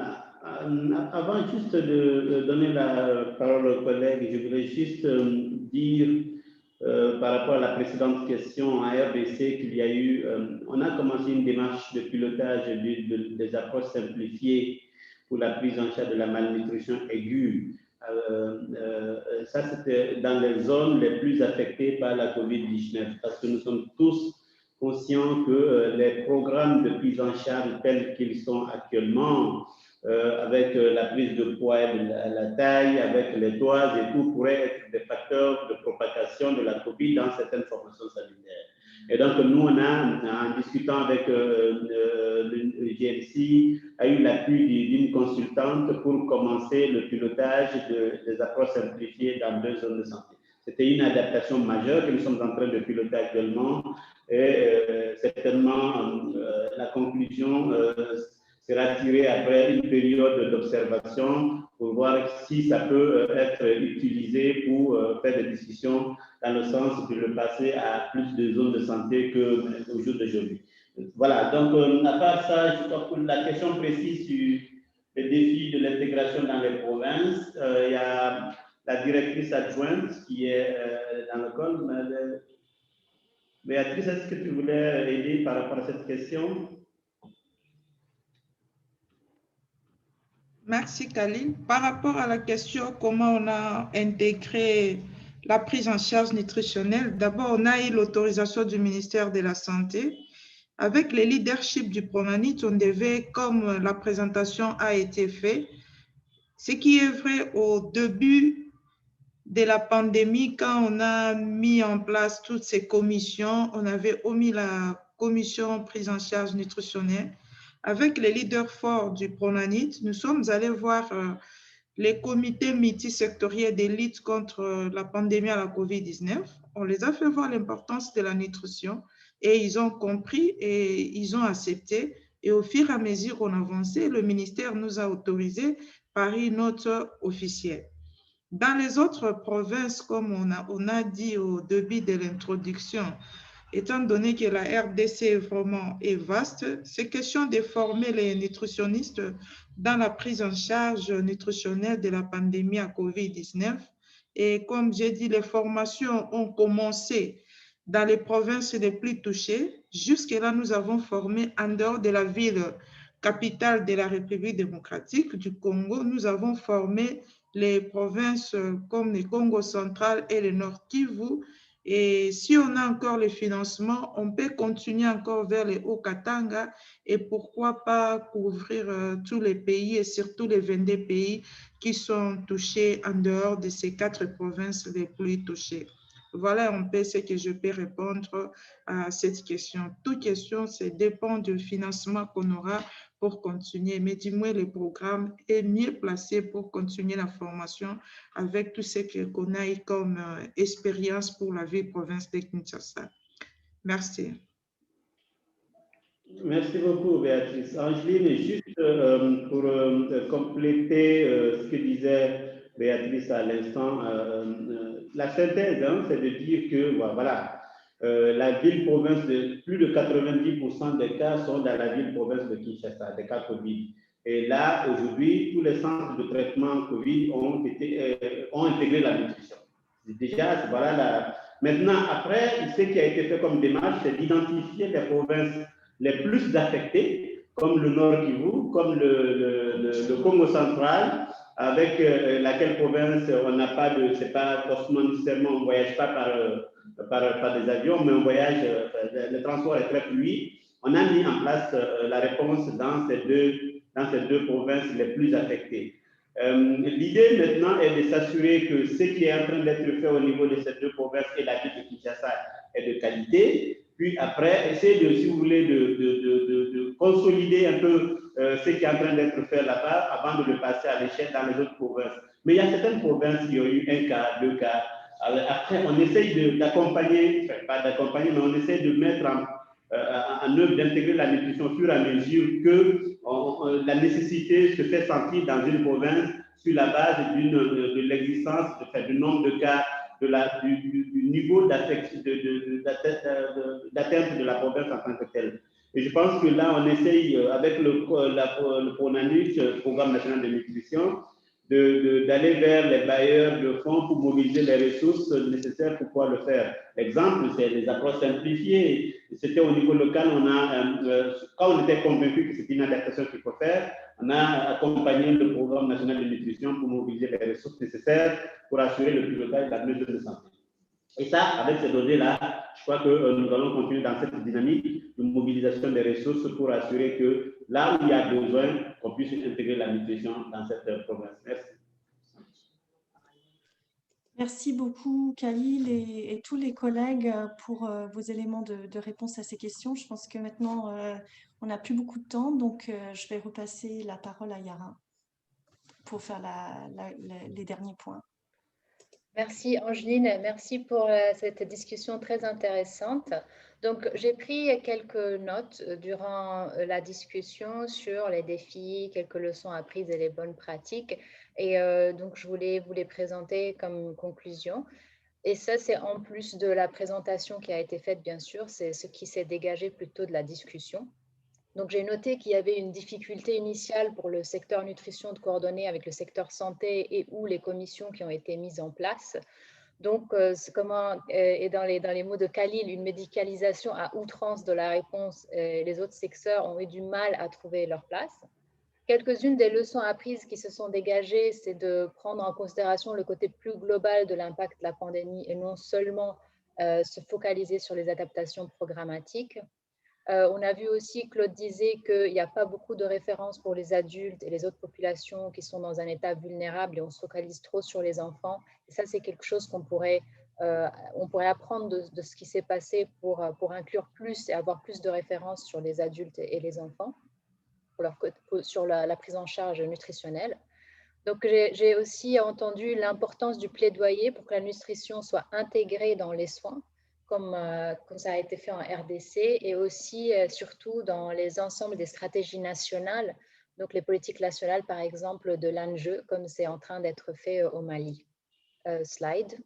Avant juste de donner la parole aux collègues, je voudrais juste dire par rapport à la précédente question en RDC qu'il y a eu, on a commencé une démarche de pilotage des approches simplifiées pour la prise en charge de la malnutrition aiguë. Ça, c'était dans les zones les plus affectées par la COVID-19, parce que nous sommes tous conscients que les programmes de prise en charge tels qu'ils sont actuellement, avec la prise de poids et de la taille, avec les toises et tout, pourraient être des facteurs de propagation de la COVID dans certaines formations sanitaires. Et donc, nous, on a, en discutant avec le GLC, a eu l'appui d'une consultante pour commencer le pilotage des approches simplifiées dans 2 zones de santé. C'était une adaptation majeure que nous sommes en train de piloter actuellement et certainement la conclusion sera tirée après une période d'observation pour voir si ça peut être utilisé pour faire des discussions dans le sens de le passer à plus de zones de santé qu'au jour d'aujourd'hui. Voilà, donc à part ça, je crois que la question précise sur les défis de l'intégration dans les provinces, il y a la directrice adjointe qui est dans le col. Béatrice, est-ce que tu voulais aider par rapport à cette question? Merci Khalil. Par rapport à la question comment on a intégré la prise en charge nutritionnelle, d'abord on a eu l'autorisation du ministère de la Santé. Avec le leadership du Pronanit, on devait, comme la présentation a été faite, ce qui est vrai au début de la pandémie, quand on a mis en place toutes ces commissions, on avait omis la commission prise en charge nutritionnelle. Avec les leaders forts du Pronanit, nous sommes allés voir les comités multisectoriels de lutte contre la pandémie à la COVID-19. On les a fait voir l'importance de la nutrition et ils ont compris et ils ont accepté. Et au fur et à mesure qu'on avançait, le ministère nous a autorisé par une note officielle. Dans les autres provinces, comme on a dit au début de l'introduction, étant donné que la RDC vraiment est vaste, c'est question de former les nutritionnistes dans la prise en charge nutritionnelle de la pandémie à COVID-19. Et comme j'ai dit, les formations ont commencé dans les provinces les plus touchées. Jusque-là, nous avons formé en dehors de la ville capitale de la République démocratique du Congo. Nous avons formé les provinces comme le Congo central et le Nord Kivu. Et si on a encore le financement, on peut continuer encore vers les Haut-Katanga et pourquoi pas couvrir tous les pays et surtout les 22 pays qui sont touchés en dehors de ces 4 provinces les plus touchées. Voilà un peu ce que je peux répondre à cette question. Toute question, ça dépend du financement qu'on aura pour continuer. Mais du moins, le programme est mieux placé pour continuer la formation avec tout ce qu'on a eu comme expérience pour la ville-province de Kinshasa. Merci. Merci beaucoup, Béatrice. Angeline, juste pour compléter ce que disait Béatrice à l'instant, la synthèse, c'est de dire que voilà, la ville-province, plus de 90% des cas sont dans la ville-province de Kinshasa, des cas Covid. Et là, aujourd'hui, tous les centres de traitement Covid ont intégré la nutrition. Déjà, voilà Maintenant, après, ce qui a été fait comme démarche, c'est d'identifier les provinces les plus affectées, comme le Nord Kivu, comme le Congo central, avec laquelle province on n'a pas de, c'est pas forcément nécessairement, on ne voyage pas par des avions, mais on voyage, le transport est très fluide. On a mis en place la réponse dans ces deux provinces les plus affectées. L'idée maintenant est de s'assurer que ce qui est en train d'être fait au niveau de ces deux provinces et la ville de Kinshasa est de qualité. Puis après, essayer de, si vous voulez, de consolider un peu ce qui est en train d'être fait là-bas avant de le passer à l'échelle dans les autres provinces. Mais il y a certaines provinces qui ont eu 1 cas, 2 cas. Après, on essaye d'accompagner, enfin, pas d'accompagner, mais on essaye de mettre en œuvre, d'intégrer la nutrition au fur et à mesure que la nécessité se fait sentir dans une province sur la base de l'existence, du nombre de cas, du niveau d'atteinte de la province en tant que telle. Et je pense que là, on essaye, avec le PRONANUT, le Programme national de nutrition, d'aller vers les bailleurs de fonds pour mobiliser les ressources nécessaires pour pouvoir le faire. L'exemple, c'est les approches simplifiées. C'était au niveau local, quand on était convaincu que c'était une adaptation qu'il faut faire, on a accompagné le Programme national de nutrition pour mobiliser les ressources nécessaires pour assurer le pilotage de la mesure de santé. Et ça, avec ces données-là, je crois que nous allons continuer dans cette dynamique de mobilisation des ressources pour assurer que là où il y a besoin, qu'on puisse intégrer la nutrition dans cette province. Merci. Merci beaucoup, Khalil et tous les collègues pour vos éléments de réponse à ces questions. Je pense que maintenant, on n'a plus beaucoup de temps, donc je vais repasser la parole à Yara pour faire les derniers points. Merci Angeline, merci pour cette discussion très intéressante. Donc, j'ai pris quelques notes durant la discussion sur les défis, quelques leçons apprises et les bonnes pratiques. Et donc, je voulais vous les présenter comme conclusion. Et ça, c'est en plus de la présentation qui a été faite, bien sûr, c'est ce qui s'est dégagé plutôt de la discussion. Donc, j'ai noté qu'il y avait une difficulté initiale pour le secteur nutrition de coordonner avec le secteur santé et ou les commissions qui ont été mises en place. Donc, et dans les mots de Khalil, une médicalisation à outrance de la réponse, les autres secteurs ont eu du mal à trouver leur place. Quelques-unes des leçons apprises qui se sont dégagées, c'est de prendre en considération le côté plus global de l'impact de la pandémie et non seulement se focaliser sur les adaptations programmatiques. On a vu aussi, Claude disait qu'il n'y a pas beaucoup de références pour les adultes et les autres populations qui sont dans un état vulnérable et on se focalise trop sur les enfants. Et ça, c'est quelque chose qu'on pourrait, on pourrait apprendre de ce qui s'est passé pour inclure plus et avoir plus de références sur les adultes et les enfants, sur la prise en charge nutritionnelle. Donc, j'ai aussi entendu l'importance du plaidoyer pour que la nutrition soit intégrée dans les soins, comme ça a été fait en RDC, et aussi, surtout, dans les ensembles des stratégies nationales, donc les politiques nationales, par exemple, de l'ANGE, comme c'est en train d'être fait au Mali. Slide.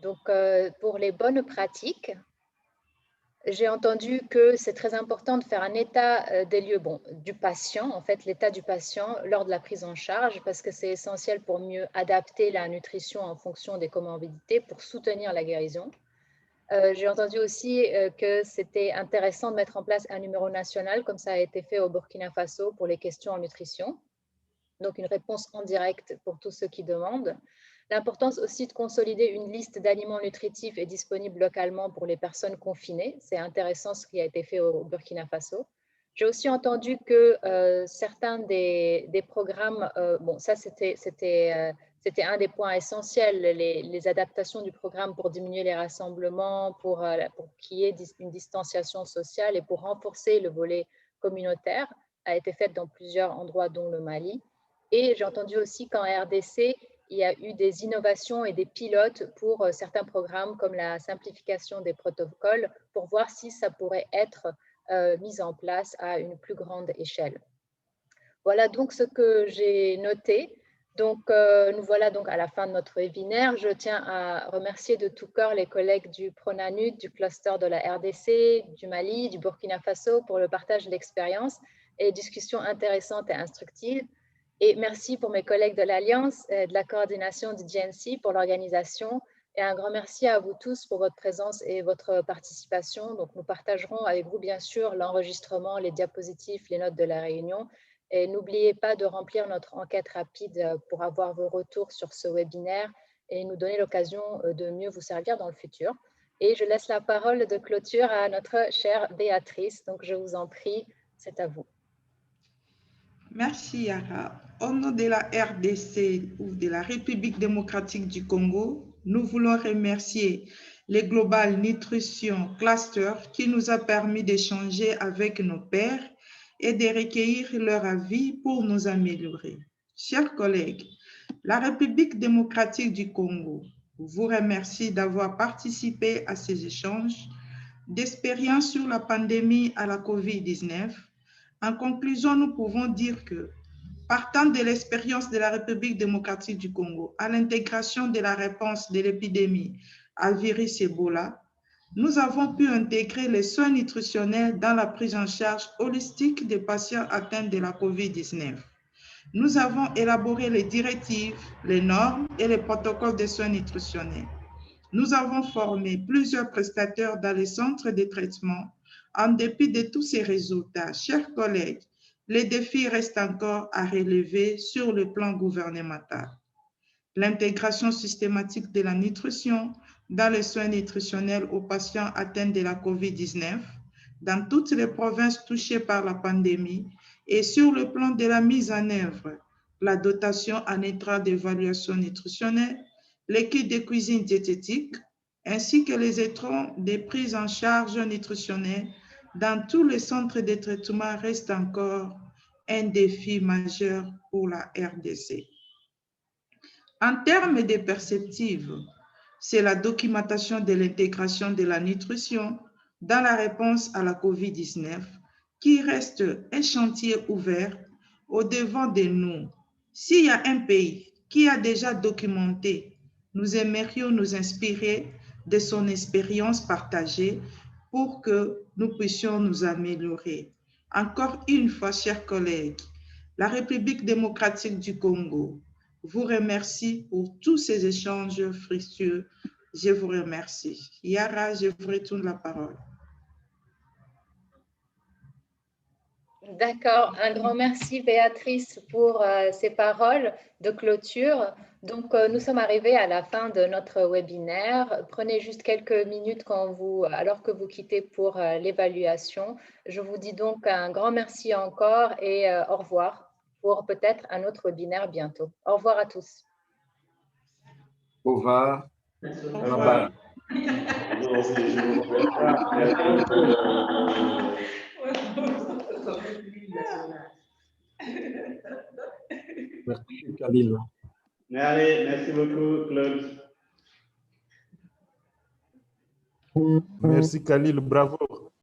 Donc, pour les bonnes pratiques, j'ai entendu que c'est très important de faire un état des lieux du patient, en fait, l'état du patient lors de la prise en charge, parce que c'est essentiel pour mieux adapter la nutrition en fonction des comorbidités pour soutenir la guérison. J'ai entendu aussi que c'était intéressant de mettre en place un numéro national, comme ça a été fait au Burkina Faso pour les questions en nutrition. Donc, une réponse en direct pour tous ceux qui demandent. L'importance aussi de consolider une liste d'aliments nutritifs et disponibles localement pour les personnes confinées. C'est intéressant ce qui a été fait au Burkina Faso. J'ai aussi entendu que certains des programmes, ça c'était un des points essentiels, les adaptations du programme pour diminuer les rassemblements, pour qu'il y ait une distanciation sociale et pour renforcer le volet communautaire, a été faite dans plusieurs endroits, dont le Mali. Et j'ai entendu aussi qu'en RDC, il y a eu des innovations et des pilotes pour certains programmes comme la simplification des protocoles pour voir si ça pourrait être mis en place à une plus grande échelle. Voilà donc ce que j'ai noté. Donc, nous voilà donc à la fin de notre webinaire. Je tiens à remercier de tout cœur les collègues du Pronanud, du cluster de la RDC, du Mali, du Burkina Faso pour le partage d'expériences et discussions intéressantes et instructives. Et merci pour mes collègues de l'Alliance, de la coordination du GNC pour l'organisation. Et un grand merci à vous tous pour votre présence et votre participation. Donc, nous partagerons avec vous, bien sûr, l'enregistrement, les diapositives, les notes de la réunion. Et n'oubliez pas de remplir notre enquête rapide pour avoir vos retours sur ce webinaire et nous donner l'occasion de mieux vous servir dans le futur. Et je laisse la parole de clôture à notre chère Béatrice. Donc, je vous en prie, c'est à vous. Merci Yara. Au nom de la RDC ou de la République démocratique du Congo, nous voulons remercier les Global Nutrition Cluster qui nous a permis d'échanger avec nos pairs et de recueillir leur avis pour nous améliorer. Chers collègues, la République démocratique du Congo vous remercie d'avoir participé à ces échanges d'expérience sur la pandémie à la COVID-19. En conclusion, nous pouvons dire que, partant de l'expérience de la République démocratique du Congo à l'intégration de la réponse de l'épidémie à virus Ebola, nous avons pu intégrer les soins nutritionnels dans la prise en charge holistique des patients atteints de la COVID-19. Nous avons élaboré les directives, les normes et les protocoles de soins nutritionnels. Nous avons formé plusieurs prestataires dans les centres de traitement. En dépit de tous ces résultats, chers collègues, les défis restent encore à relever sur le plan gouvernemental. L'intégration systématique de la nutrition dans les soins nutritionnels aux patients atteints de la COVID-19 dans toutes les provinces touchées par la pandémie et sur le plan de la mise en œuvre, la dotation en intrants d'évaluation nutritionnelle, les kits de cuisine diététique, ainsi que les étrons des prises en charge nutritionnelles dans tous les centres de traitement restent encore un défi majeur pour la RDC. En termes de perspectives, c'est la documentation de l'intégration de la nutrition dans la réponse à la COVID-19 qui reste un chantier ouvert au-devant de nous. S'il y a un pays qui a déjà documenté, nous aimerions nous inspirer de son expérience partagée pour que nous puissions nous améliorer. Encore une fois, chers collègues, la République démocratique du Congo vous remercie pour tous ces échanges fructueux. Je vous remercie. Yara, je vous retourne la parole. D'accord, un grand merci Béatrice pour ces paroles de clôture. Donc, nous sommes arrivés à la fin de notre webinaire. Prenez juste quelques minutes alors que vous quittez pour l'évaluation. Je vous dis donc un grand merci encore et au revoir pour peut-être un autre webinaire bientôt. Au revoir à tous. Au revoir. Au revoir. Merci, Khalil. Allez, merci beaucoup, Claude. Merci, Khalil. Bravo.